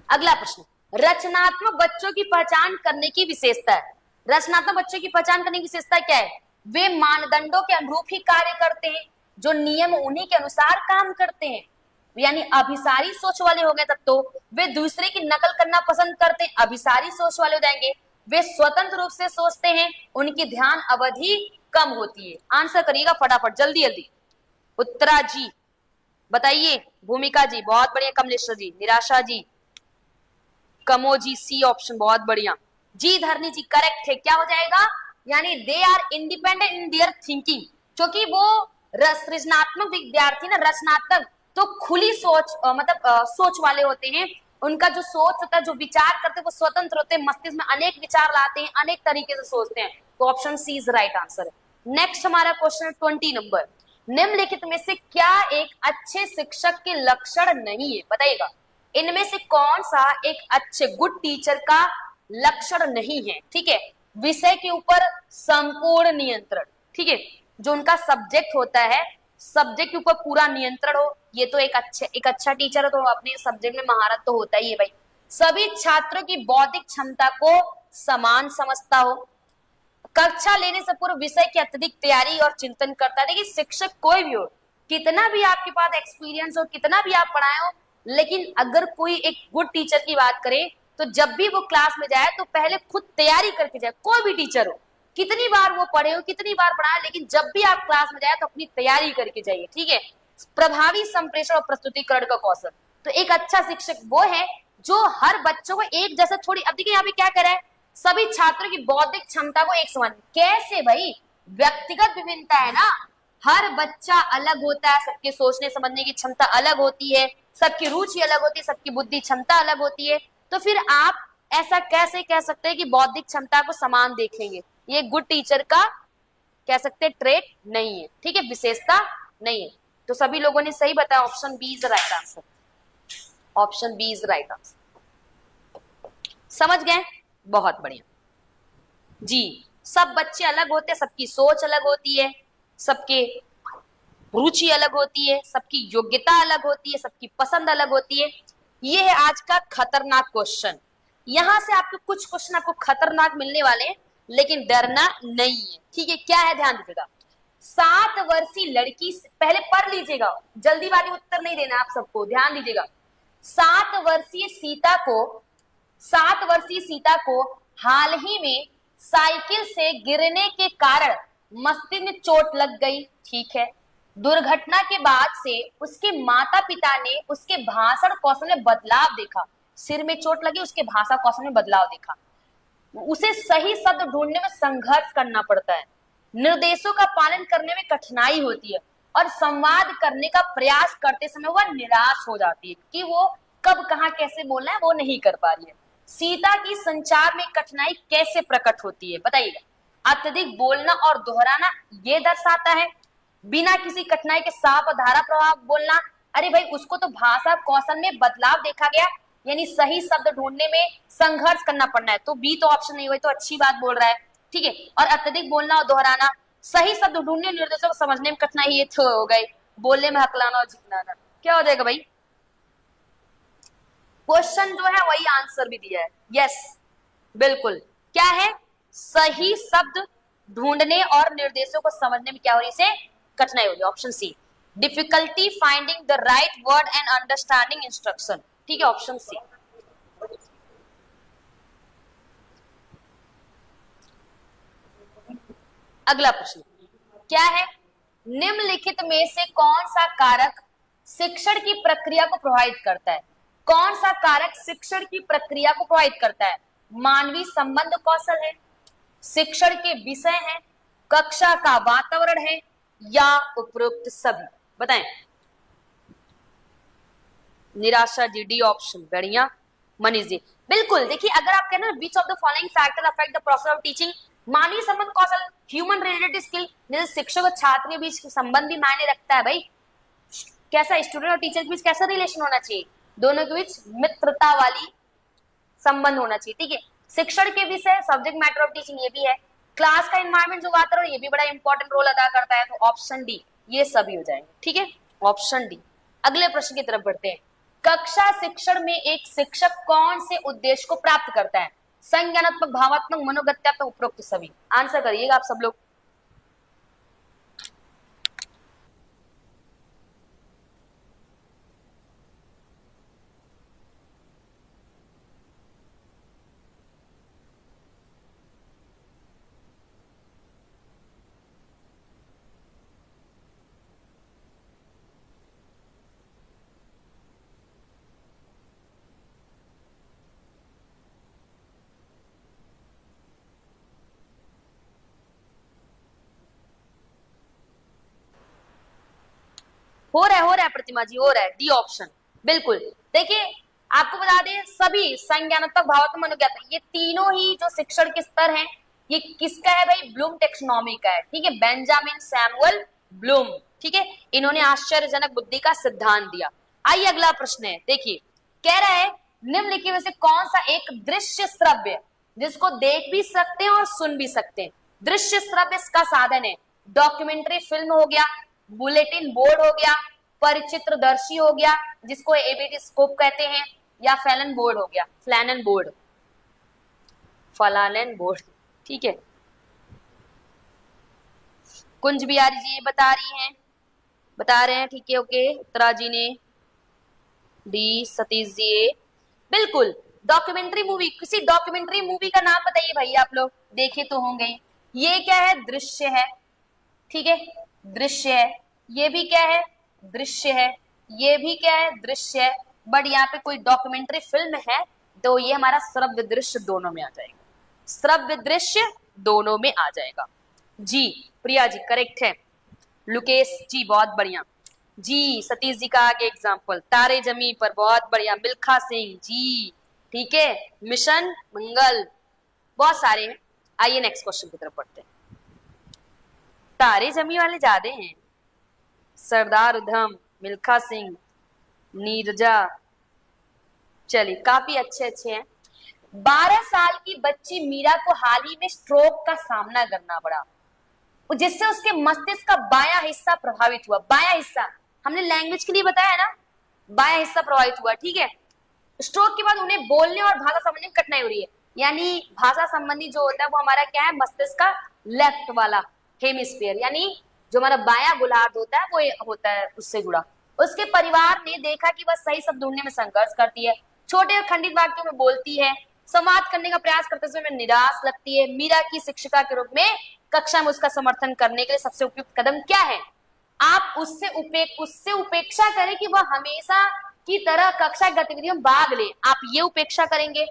अगला प्रश्न, रचनात्मक बच्चों की पहचान करने की विशेषता है। रचनात्मक बच्चों की पहचान करने की विशेषता क्या है? वे मानदंडों के अनुरूप ही कार्य करते हैं, जो नियम उन्हीं के अनुसार काम करते हैं, यानी अभिसारी सोच वाले हो गए तब तो। वे दूसरे की नकल करना पसंद करते हैं, अभिसारी सोच वाले हो जाएंगे। वे स्वतंत्र रूप से सोचते हैं, उनकी ध्यान अवधि कम होती है। आंसर करिएगा फटाफट, जल्दी जल्दी। उत्तरा जी बताइए, भूमिका जी बहुत बढ़िया, कमलेश्वर जी, निराशा जी, कमो जी, सी ऑप्शन बहुत बढ़िया जी, धरनी जी करेक्ट है। क्या हो जाएगा? यानी they are independent in their thinking, क्योंकि वो सृजनात्मक विद्यार्थी ना, रचनात्मक तो खुली सोच मतलब सोच वाले होते हैं। उनका जो सोच होता है, जो विचार करते हैं, वो स्वतंत्र होते हैं, मस्तिष्क में अनेक विचार लाते हैं, अनेक तरीके से सोचते हैं। तो option C is right answer. Next हमारा क्वेश्चन 20 नंबर, निम्नलिखित में से क्या एक अच्छे शिक्षक के लक्षण नहीं है? बताइएगा, इनमें से कौन सा एक अच्छे गुड टीचर का लक्षण नहीं है? ठीक है, विषय के ऊपर संपूर्ण नियंत्रण, ठीक है, जो उनका सब्जेक्ट होता है, सब्जेक्ट के ऊपर पूरा नियंत्रण हो, ये तो एक अच्छा टीचर है, तो अपने सब्जेक्ट में महारत तो होता ही है भाई। सभी छात्रों की बौद्धिक क्षमता को समान समझता हो, कक्षा लेने से पूर्व विषय की अत्यधिक तैयारी और चिंतन करता है। देखिए शिक्षक कोई भी हो, कितना भी आपके पास एक्सपीरियंस हो, कितना भी आप पढ़ाए हो, लेकिन अगर कोई एक गुड टीचर की बात करें तो जब भी वो क्लास में जाए तो पहले खुद तैयारी करके जाए। कोई भी टीचर हो, कितनी बार वो पढ़े हो, कितनी बार पढ़ाए, लेकिन जब भी आप क्लास में जाए तो अपनी तैयारी करके जाइए, ठीक है। प्रभावी संप्रेषण और प्रस्तुतिकरण का कौशल, तो एक अच्छा शिक्षक वो है जो हर बच्चों को एक जैसा छोड़ी। अब देखिए यहाँ पे क्या कर रहा है, सभी छात्रों की बौद्धिक क्षमता को एक समान। कैसे भाई? व्यक्तिगत विभिन्नता है ना, हर बच्चा अलग होता है, सबके सोचने समझने की क्षमता अलग होती है, सबकी रुचि अलग होती है, सबकी बुद्धि क्षमता अलग होती है। तो फिर आप ऐसा कैसे कह सकते हैं कि बौद्धिक क्षमता को समान देखेंगे? ये गुड टीचर का कह सकते हैं ट्रेट नहीं है, ठीक है, विशेषता नहीं है। तो सभी लोगों ने सही बताया, option B is right answer, option B is right answer. समझ गए? बहुत बढ़िया जी। सब बच्चे अलग होते हैं, सबकी सोच अलग होती है, सबके रुचि अलग होती है, सबकी योग्यता अलग होती है, सबकी पसंद अलग होती है। ये है आज का खतरनाक क्वेश्चन। यहां से आपको कुछ क्वेश्चन आपको खतरनाक मिलने वाले हैं, लेकिन डरना नहीं है, ठीक है। क्या है? ध्यान दीजिएगा। 7 वर्षीय लड़की, पहले पढ़ लीजिएगा, जल्दीबाजी उत्तर नहीं देना आप सबको, ध्यान दीजिएगा। 7 वर्षीय सीता को हाल ही में साइकिल से गिरने के कारण मस्तिष्क में चोट लग गई, ठीक है। दुर्घटना के बाद से उसके माता पिता ने उसके भाषण कौशल में बदलाव देखा, सिर में चोट लगी, उसके भाषा कौशल में बदलाव देखा। उसे सही शब्द ढूंढने में संघर्ष करना पड़ता है, निर्देशों का पालन करने में कठिनाई होती है, और संवाद करने का प्रयास करते समय वह निराश हो जाती है कि वो कब कहाँ कैसे बोलना है वो नहीं कर पा रही है। सीता की संचार में कठिनाई कैसे प्रकट होती है? बताइएगा। अत्यधिक बोलना और दोहराना ये दर्शाता है, बिना किसी कठिनाई के साफ और धारा प्रवाह बोलना। अरे भाई, उसको तो भाषा कौशल में बदलाव देखा गया, यानी सही शब्द ढूंढने में संघर्ष करना पड़ना है। तो बी तो ऑप्शन नहीं हुई, तो अच्छी बात बोल रहा है, ठीक है। और अत्यधिक बोलना और दोहराना, सही शब्द ढूंढने, निर्देशों को समझने में कठिनाई, ये तो हो गई। बोलने में हकलाना और झिकलाना, क्या हो जाएगा भाई? क्वेश्चन जो है वही आंसर भी दिया है, यस बिल्कुल। क्या है? सही शब्द ढूंढने और निर्देशों को समझने में क्या हो रही है? इसे कठिनाई हो रही है, option C. Difficulty finding the right word and understanding instruction. ठीक है, ऑप्शन सी। अगला प्रश्न क्या है, निम्नलिखित में से कौन सा कारक शिक्षण की प्रक्रिया को प्रभावित करता है? कौन सा कारक शिक्षण की प्रक्रिया को प्रभावित करता है? मानवीय संबंध कौशल है, शिक्षण के विषय हैं, कक्षा का वातावरण है, या उपरोक्त सभी? बताएं। निराशा जी, डी ऑप्शन। बढ़िया मनीष जी, बिल्कुल। देखिए, अगर आप कहना विच of the following factor affect the process of teaching, मानवीय संबंध कौशल, ह्यूमन रिलेटेड स्किल, जैसे शिक्षक और छात्र के बीच संबंध भी मायने रखता है भाई। कैसा स्टूडेंट और टीचर के बीच कैसा रिलेशन होना चाहिए? दोनों के बीच मित्रता वाली संबंध होना चाहिए। ठीक है, शिक्षण के विषय, सब्जेक्ट मैटर ऑफ टीचिंग, ये भी है। क्लास का एनवायरमेंट जो वातावरण, ये भी बड़ा इंपॉर्टेंट रोल अदा करता है। तो ऑप्शन डी, ये सभी हो जाएंगे। ठीक है, ऑप्शन डी। अगले प्रश्न की तरफ बढ़ते हैं। कक्षा शिक्षण में एक शिक्षक कौन से उद्देश्य को प्राप्त करता है? संज्ञानात्मक, भावात्मक, मनोगत्यात्मक, उपरोक्त सभी? आंसर करिएगा आप सब लोग। हो रहा है प्रतिमा जी, हो रहा है। डी ऑप्शन, बिल्कुल। देखिए, आपको बता दें, सभी संज्ञानात्मक, भावात्मक, मनोज्ञात्मक, ये तीनों ही जो शिक्षण के स्तर हैं, ये किसका है भाई? ब्लूम टेक्सोनॉमी का है। ठीक है, बेंजामिन सैमुअल ब्लूम। ठीक है, इन्होंने आश्चर्यजनक बुद्धि का सिद्धांत दिया। आइए अगला प्रश्न है। देखिए, कह रहा है निम्नलिखित में से कौन सा एक दृश्य श्रव्य, जिसको देख भी सकते हैं और सुन भी सकते हैं, दृश्य श्रव्य इसका साधन है? डॉक्यूमेंट्री फिल्म हो गया, बुलेटिन बोर्ड हो गया, परिचित्रदर्शी हो गया जिसको एबीटी स्कोप कहते हैं, या फैलन बोर्ड हो गया, फ्लैनन बोर्ड, फलालन बोर्ड। ठीक है, कुंज बिहारी जी बता रहे हैं। ठीक है, ओके। उत्तरा जी ने डी, सतीश जी बिल्कुल। डॉक्यूमेंट्री मूवी, किसी डॉक्यूमेंट्री मूवी का नाम बताइए भाई, आप लोग देखे तो होंगे। ये क्या है? दृश्य है। ठीक है, दृश्य है। ये भी क्या है? दृश्य है। ये भी क्या है? दृश्य है। बट यहाँ पे कोई डॉक्यूमेंट्री फिल्म है, तो ये हमारा श्रव्य दृश्य दोनों में आ जाएगा, श्रव्य दृश्य दोनों में आ जाएगा। जी प्रिया जी करेक्ट है। लुकेश जी बहुत बढ़िया जी। सतीश जी का आगे एग्जाम्पल, तारे जमी पर, बहुत बढ़िया। मिल्खा सिंह जी, ठीक है। मिशन मंगल, बहुत सारे हैं। आइए नेक्स्ट क्वेश्चन की तरफ बढ़ते हैं। तारे जमी वाले ज्यादा हैं, सरदार उधम, मिल्खा सिंह, नीरजा, चलिए काफी अच्छे हैं। 12 साल की बच्ची मीरा को हाल ही में स्ट्रोक का सामना करना पड़ा, जिससे उसके मस्तिष्क का बायां हिस्सा प्रभावित हुआ। बायां हिस्सा हमने लैंग्वेज के लिए बताया ना, बायां हिस्सा प्रभावित हुआ। ठीक है, स्ट्रोक के बाद उन्हें बोलने और भाषा समझने में कठिनाई हो रही है। यानी भाषा संबंधी जो होता है वो हमारा क्या है? मस्तिष्क का लेफ्ट वाला हेमिस्फीयर, यानी जो हमारा बायां गोलार्ध होता है वो होता है उससे जुड़ा। उसके परिवार ने देखा कि वह सही शब्द ढूंढने में संघर्ष करती है, छोटे और खंडित वाक्यों में बोलती है, संवाद करने का प्रयास करते समय निराश लगती है। मीरा की शिक्षिका के रूप में कक्षा में उसका समर्थन करने के लिए सबसे उपयुक्त कदम क्या है? आप उससे उपेक्षा करें कि वह हमेशा की तरह कक्षा गतिविधियों में भाग ले, आप ये उपेक्षा करेंगे।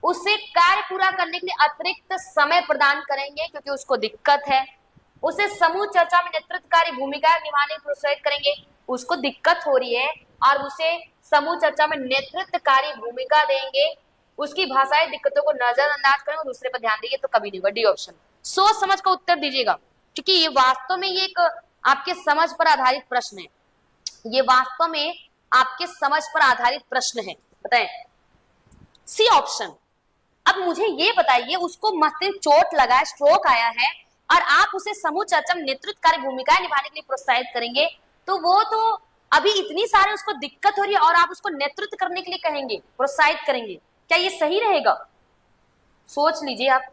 उसे कार्य पूरा करने के लिए अतिरिक्त समय प्रदान करेंगे क्योंकि उसको दिक्कत है। उसे समूह चर्चा में नेतृत्वकारी भूमिका निभाने की प्रोत्साहित करेंगे, उसको दिक्कत हो रही है और उसे समूह चर्चा में नेतृत्वकारी भूमिका देंगे। उसकी भाषाई दिक्कतों को नजरअंदाज करें और दूसरे पर ध्यान देंगे तो कभी नहीं होगा। D option. सोच समझ कर उत्तर दीजिएगा, क्योंकि ये वास्तव में ये एक आपके समझ पर आधारित प्रश्न है। ये वास्तव में आपके समझ पर आधारित प्रश्न है। बताएं सी ऑप्शन। अब मुझे ये बताइए, उसको मस्तिष्क चोट लगा, स्ट्रोक आया है और आप उसे समूह चर्चा में नेतृत्वकारी भूमिकाएं निभाने के लिए प्रोत्साहित करेंगे, तो वो तो अभी इतनी सारे उसको दिक्कत हो रही है और आप उसको नेतृत्व करने के लिए कहेंगे, प्रोत्साहित करेंगे, क्या ये सही रहेगा? सोच लीजिए आप।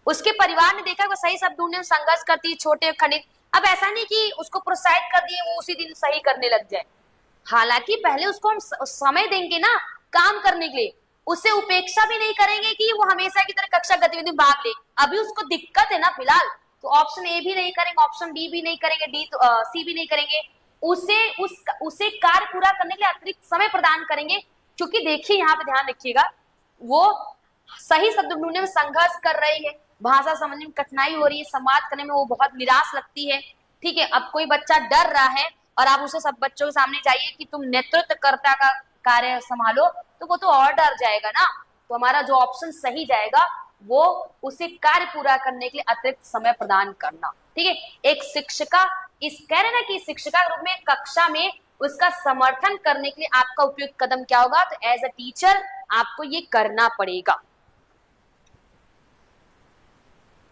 उसके परिवार ने देखा वो सही शब्द ढूंढने में संघर्ष करती है, छोटे खंडित। अब ऐसा नहीं कि उसको प्रोत्साहित कर दिए वो उसी दिन सही करने लग जाए, हालांकि पहले उसको हम समय देंगे ना काम करने के लिए, उसे उपेक्षा भी नहीं करेंगे कि वो हमेशा की तरह कक्षा गतिविधि में भाग ले। अभी उसको दिक्कत है ना फिलहाल, तो ऑप्शन ए भी नहीं करेंगे, ऑप्शन बी भी नहीं करेंगे, डी तो सी भी नहीं करेंगे, उसे कार्य पूरा करने के लिए अतिरिक्त समय प्रदान करेंगे। क्योंकि देखिए यहाँ पे ध्यान रखिएगा, वो सही शब्द ढूंढने में संघर्ष कर रही है, भाषा समझने में कठिनाई हो रही है, संवाद करने में वो बहुत निराश लगती है। ठीक है, अब कोई बच्चा डर रहा है और आप उसे सब बच्चों के सामने जाइए कि तुम नेतृत्वकर्ता का कार्य संभालो, तो वो तो और डर जाएगा ना। तो हमारा जो ऑप्शन सही जाएगा वो उसे कार्य पूरा करने के लिए अतिरिक्त समय प्रदान करना। ठीक है, एक शिक्षिका इस कह रहे ना कि शिक्षिका के रूप में कक्षा में उसका समर्थन करने के लिए आपका उपयुक्त कदम क्या होगा, तो एज अ टीचर आपको ये करना पड़ेगा।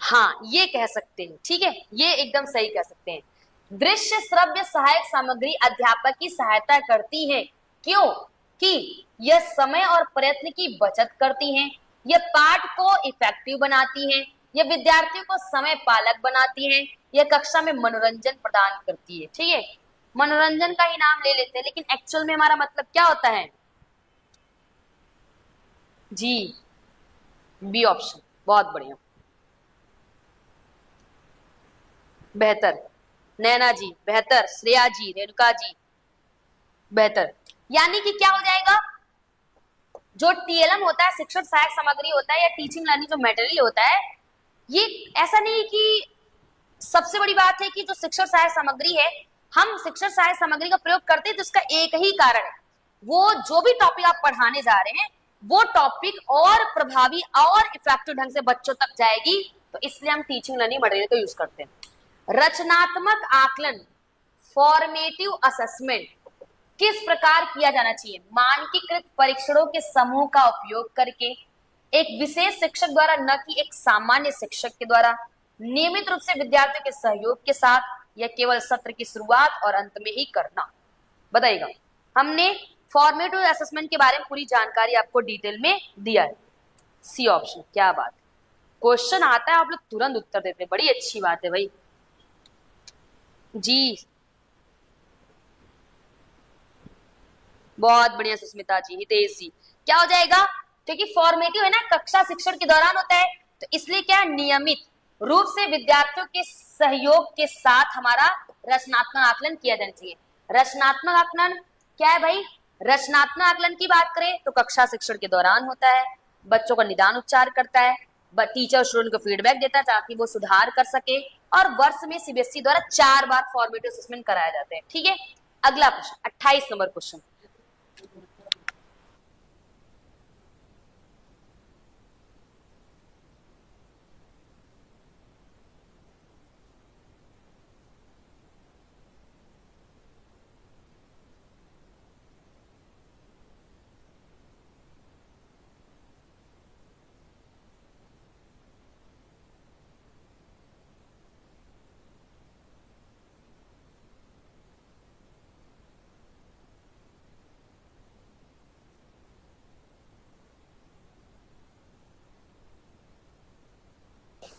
हाँ, ये कह सकते हैं। ठीक है, ये एकदम सही कह सकते हैं। दृश्य श्रव्य सहायक सामग्री अध्यापक की सहायता करती है, क्यों कि यह समय और प्रयत्न की बचत करती हैं, यह पाठ को इफेक्टिव बनाती हैं, यह विद्यार्थियों को समय पालक बनाती हैं, यह कक्षा में मनोरंजन प्रदान करती है। ठीक है, मनोरंजन का ही नाम ले लेते हैं, लेकिन एक्चुअल में हमारा मतलब क्या होता है जी, बी ऑप्शन। बहुत बढ़िया, बेहतर नैना जी, बेहतर श्रेया जी, रेणुका जी, बेहतर। यानी कि क्या हो जाएगा, जो टीएलएम होता है, शिक्षण सहायक सामग्री होता है, या टीचिंग लर्निंग जो मटेरियल होता है, ये ऐसा नहीं कि सबसे बड़ी बात है कि जो शिक्षण सहायक सामग्री है, हम शिक्षण सहायक सामग्री का प्रयोग करते हैं तो इसका एक ही कारण है, वो जो भी टॉपिक आप पढ़ाने जा रहे हैं वो टॉपिक और प्रभावी और इफेक्टिव ढंग से बच्चों तक जाएगी, तो इसलिए हम टीचिंग लर्निंग मटेरियल का यूज करते हैं। रचनात्मक आकलन, फॉर्मेटिव असेसमेंट किस प्रकार किया जाना चाहिए, मानकीकृत परीक्षणों के समूह का उपयोग करके, एक विशेष शिक्षक द्वारा, न कि एक सामान्य शिक्षक के द्वारा, नियमित रूप से विद्यार्थियों के सहयोग के साथ, या केवल सत्र की शुरुआत और अंत में ही करना। बताइएगा, हमने फॉर्मेटिव असेसमेंट के बारे में पूरी जानकारी आपको डिटेल में दिया है। सी ऑप्शन, क्या बात, क्वेश्चन आता है आप लोग तुरंत उत्तर देते हैं, बड़ी अच्छी बात है भाई जी, बहुत बढ़िया सुस्मिता जी, हितेश जी। क्या हो जाएगा, क्योंकि फॉर्मेटिव है ना, कक्षा शिक्षण के दौरान होता है, तो इसलिए क्या है, नियमित रूप से विद्यार्थियों के सहयोग के साथ हमारा रचनात्मक आकलन किया जाना चाहिए। रचनात्मक आकलन क्या है भाई, रचनात्मक आकलन की बात करें तो कक्षा शिक्षण के दौरान होता है, बच्चों का निदान उपचार करता है, टीचर स्टूडेंट को फीडबैक देता है ताकि वो सुधार कर सके, और वर्ष में सीबीएसई द्वारा 4 बार फॉर्मेटिव असेसमेंट कराया जाता है। ठीक है, अगला प्रश्न 28 नंबर क्वेश्चन।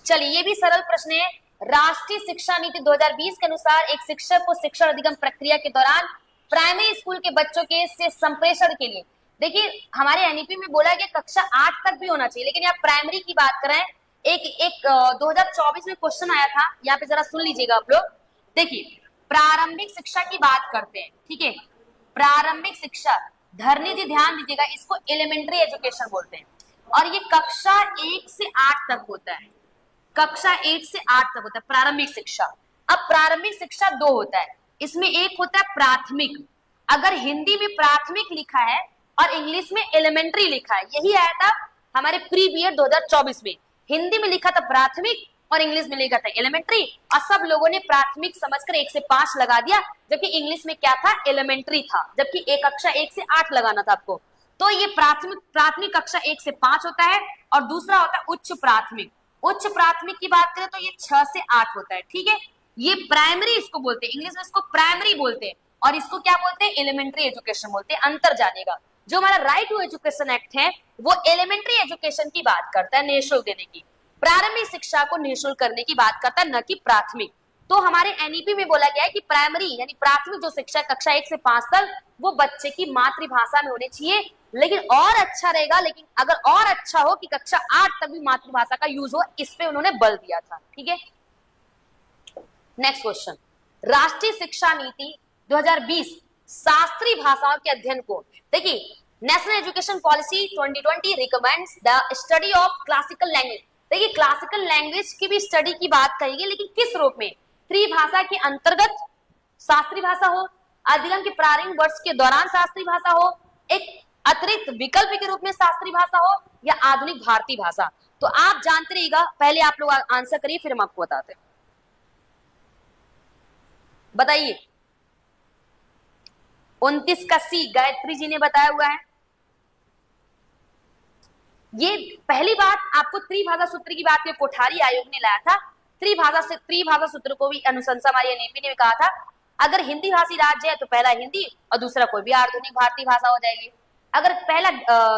चलिए, ये भी सरल प्रश्न है। राष्ट्रीय शिक्षा नीति 2020 के अनुसार एक शिक्षक को शिक्षण अधिगम प्रक्रिया के दौरान प्राइमरी स्कूल के बच्चों के से संप्रेषण के लिए, देखिए हमारे एनईपी में बोला गया कक्षा 8 तक भी होना चाहिए, लेकिन यहाँ प्राइमरी की बात करें, एक 2024 में क्वेश्चन आया था, यहाँ पे जरा सुन लीजिएगा आप लोग। देखिए, प्रारंभिक शिक्षा की बात करते हैं। ठीक है, प्रारंभिक शिक्षा, धरनी जी ध्यान दीजिएगा, इसको एलिमेंट्री एजुकेशन बोलते हैं, और ये कक्षा 1 से 8 तक होता है, कक्षा 1 से 8 तक होता है प्रारंभिक शिक्षा। अब प्रारंभिक शिक्षा 2 होता है, इसमें एक होता है प्राथमिक, अगर हिंदी में प्राथमिक लिखा है और इंग्लिश में एलिमेंट्री लिखा है, यही आया था हमारे प्री बीएड 2024 में, हिंदी में लिखा था प्राथमिक और इंग्लिश में लिखा था एलिमेंट्री, और सब लोगों ने प्राथमिक समझकर 1 से 5 लगा दिया, जबकि इंग्लिश में क्या था, एलिमेंट्री था, जबकि एक कक्षा 1 से 8 लगाना था आपको। तो ये प्राथमिक कक्षा 1 से 5 होता है, और दूसरा होता है उच्च प्राथमिक। उच्च प्राथमिक की बात करें तो ये 6 से 8 होता है। ठीक है, ये प्राइमरी इसको बोलते हैं, इंग्लिश में इसको प्राइमरी बोलते हैं, और इसको क्या बोलते हैं, एलिमेंट्री एजुकेशन बोलते हैं। अंतर जानेगा, जो हमारा राइट टू एजुकेशन एक्ट है वो एलिमेंट्री एजुकेशन की बात करता है, निःशुल्क देने की, प्रारंभिक शिक्षा को निःशुल्क करने की बात करता है, न कि प्राथमिक। तो हमारे एनईपी में बोला गया है कि प्राइमरी यानी प्राथमिक जो शिक्षा कक्षा 1 से 5 तक वो बच्चे की मातृभाषा में होनी चाहिए, लेकिन और अच्छा रहेगा, लेकिन अगर और अच्छा हो कि कक्षा 8 तक भी मातृभाषा का यूज हो, इस पे उन्होंने बल दिया था। ठीक है, नेक्स्ट क्वेश्चन, राष्ट्रीय शिक्षा नीति 2020 शास्त्रीय भाषाओं के अध्ययन को, देखिए national education policy 2020 recommends the study of classical language. देखिए क्लासिकल लैंग्वेज की भी स्टडी की बात करेंगे, लेकिन किस रूप में, त्रिभाषा के अंतर्गत शास्त्रीय भाषा हो, अधिगम के प्रारंभिक वर्ष के दौरान शास्त्रीय भाषा हो, एक अतिरिक्त विकल्प के रूप में शास्त्रीय भाषा हो, या आधुनिक भारतीय भाषा। तो आप जानते रहिएगा, पहले आप लोग आंसर करिए फिर हम आपको बताते हैं। बताइए 29 का सी गायत्री जी ने बताया हुआ है। ये पहली बात आपको त्रिभाषा सूत्र की बात कोठारी आयोग ने लाया था। त्रिभाषा सूत्र को भी अनुशंसा हमारी एनईपी ने कहा था, अगर हिंदी भाषी राज्य है तो पहला हिंदी और दूसरा कोई भी आधुनिक भारतीय भाषा हो जाएगी। अगर पहला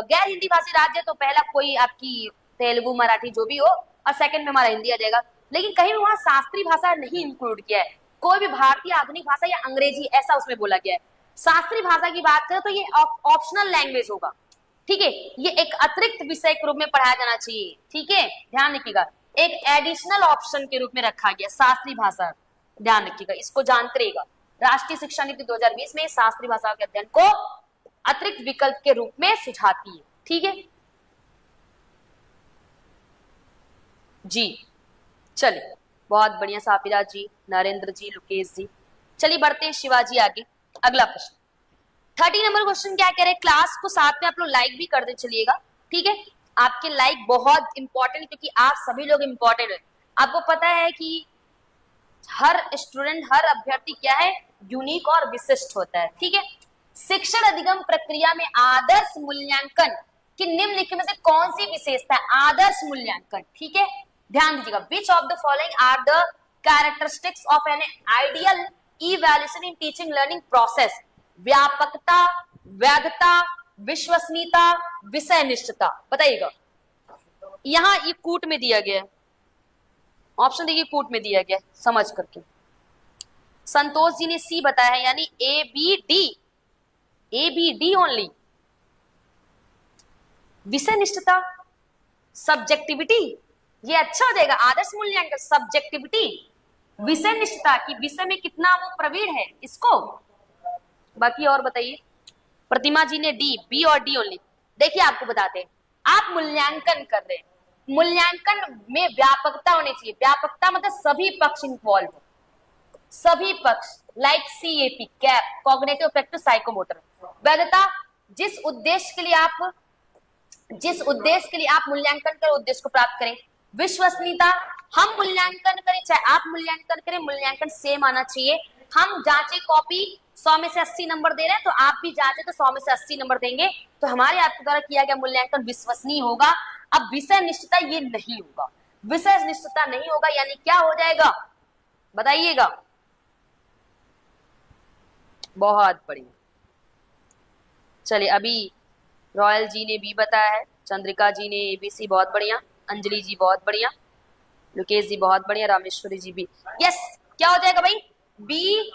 गैर हिंदी भाषी राज्य है तो पहला कोई आपकी तेलुगु मराठी जो भी हो, और सेकंड में हमारा हिंदी आ जाएगा। लेकिन कहीं भी वहां शास्त्रीय भाषा नहीं इंक्लूड किया है, कोई भी भारतीय आधुनिक भाषा या अंग्रेजी ऐसा उसमें बोला गया है। शास्त्रीय भाषा की बात करें तो ये ऑप्शनल लैंग्वेज होगा। ठीक है, ये एक अतिरिक्त विषय के रूप में पढ़ाया जाना चाहिए। ठीक है, ध्यान रखिएगा, एक एडिशनल ऑप्शन के रूप में रखा गया शास्त्रीय भाषा, ध्यान रखिएगा, इसको जानते रहिएगा। राष्ट्रीय शिक्षा नीति 2020 में शास्त्रीय भाषाओं के अध्ययन को अतिरिक्त विकल्प के रूप में सुझाती है। ठीक है जी, चलिए बहुत बढ़िया साफिरा जी, नरेंद्र जी, लोकेश जी। चलिए बढ़ते हैं शिवाजी आगे। अगला प्रश्न 30 नंबर क्वेश्चन क्या कह रहे हैं, क्लास को साथ में आप लोग लाइक भी कर दे चलिएगा। ठीक है, आपके लाइक बहुत इंपॉर्टेंट, क्योंकि आप सभी लोग इंपॉर्टेंट है। आपको पता है कि हर स्टूडेंट, हर अभ्यर्थी क्या है, यूनिक और विशिष्ट होता है। ठीक है, शिक्षण अधिगम प्रक्रिया में आदर्श मूल्यांकन की निम्नलिखित में से कौन सी विशेषता है, आदर्श मूल्यांकन। ठीक है, ध्यान दीजिएगा, which of the following are the characteristics of an ideal evaluation in teaching learning process, व्यापकता, वैधता, विश्वसनीयता, विषय निष्ठता। बताइएगा, यहां ये कूट में दिया गया है, ऑप्शन देखिए कूट में दिया गया है, समझ करके। संतोष जी ने सी बताया है, यानी ए बी डी ओनली। विषय निष्ठता, सब्जेक्टिविटी, ये अच्छा हो जाएगा। आदर्श मूल्यांकन, सब्जेक्टिविटी, विषय निष्ठता की विषय में कितना वो प्रवीण है इसको। बाकी और बताइए। प्रतिमा जी ने डी, बी और डी ओनली। देखिए आपको बताते हैं, आप मूल्यांकन कर रहे हैं, मूल्यांकन में व्यापकता होनी चाहिए। व्यापकता मतलब सभी पक्ष इन्वॉल्व हो, सभी पक्ष, like CAP, cap, cognitive factor, psychomotor. वैधता, जिस उद्देश्य के लिए आप मूल्यांकन कर उद्देश्य को प्राप्त करें। विश्वसनीयता, हम मूल्यांकन करें चाहे आप मूल्यांकन करें, मूल्यांकन सेम आना चाहिए। हम जांचे कॉपी 100 में से 80 नंबर दे रहे हैं, तो आप भी जांचे तो 100 में से 80 नंबर देंगे, तो हमारे आपके द्वारा किया गया मूल्यांकन विश्वसनीय होगा। अब विषय निष्ठता ये नहीं होगा, विषय निष्ठता नहीं होगा, यानी क्या हो जाएगा बताइएगा। बहुत बढ़िया, चलिए अभी रॉयल जी ने बी बताया है, चंद्रिका जी ने एबीसी, बहुत बढ़िया, अंजलि जी बहुत बढ़िया, लोकेश जी बहुत बढ़िया, रामेश्वरी जी भी। यस, क्या हो जाएगा भाई, बी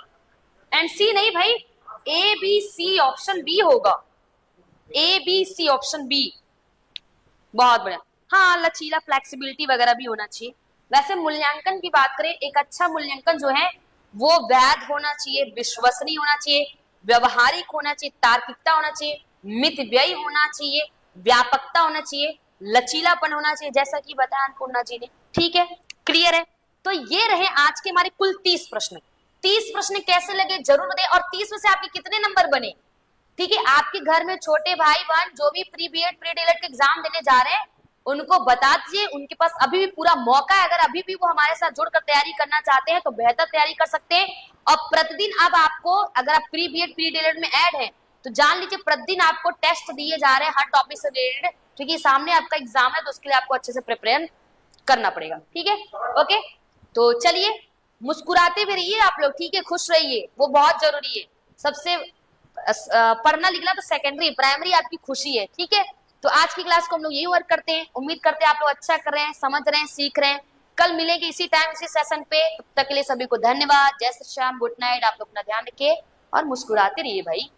एंड सी नहीं भाई, A B C, option B होगा, A B C option B. बहुत बढ़िया, हाँ लचीला, फ्लेक्सिबिलिटी वगैरह भी होना चाहिए। वैसे मूल्यांकन की बात करें, एक अच्छा मूल्यांकन जो है वो वैध होना चाहिए, विश्वसनीय होना चाहिए, व्यवहारिक होना चाहिए, तार्किकता होना चाहिए, मितव्ययी होना चाहिए, व्यापकता होना चाहिए, लचीलापन होना चाहिए, जैसा कि बताया अन्नपूर्णा जी ने। ठीक है, क्लियर है। तो ये रहे आज के हमारे कुल 30 प्रश्न। 30 प्रश्न कैसे लगे जरूर बताइए, और 30 में से आपके कितने नंबर बने। ठीक है, आपके घर में छोटे भाई बहन जो भी प्री बीएड प्री डीएलएड के एग्जाम देने जा रहे हैं, उनको बता दीजिए, उनके पास अभी भी पूरा मौका है। अगर अभी भी वो हमारे साथ जुड़कर तैयारी करना चाहते हैं तो बेहतर तैयारी कर सकते हैं। और प्रतिदिन अब आपको, अगर आप प्री बीएड प्री डीएलएड में ऐड है तो जान लीजिए प्रतिदिन आपको टेस्ट दिए जा रहे हैं हर टॉपिक से रिलेटेड, क्योंकि सामने आपका एग्जाम है, तो उसके लिए आपको अच्छे से प्रिपेयर करना पड़ेगा। ठीक है, ओके, तो चलिए मुस्कुराते भी रहिए आप लोग, ठीक है, खुश रहिए, वो बहुत जरूरी है। सबसे पढ़ना लिखना तो सेकेंडरी, प्राइमरी आपकी खुशी है। ठीक है, तो आज की क्लास को हम लोग यही वर्क करते हैं। उम्मीद करते हैं आप लोग अच्छा कर रहे हैं, समझ रहे हैं, सीख रहे हैं। कल मिलेंगे इसी टाइम इसी सेशन पे, तब तक के लिए सभी को धन्यवाद। जय श्री श्याम, गुड नाइट। आप लोग अपना ध्यान रखिए और मुस्कुराते रहिए भाई।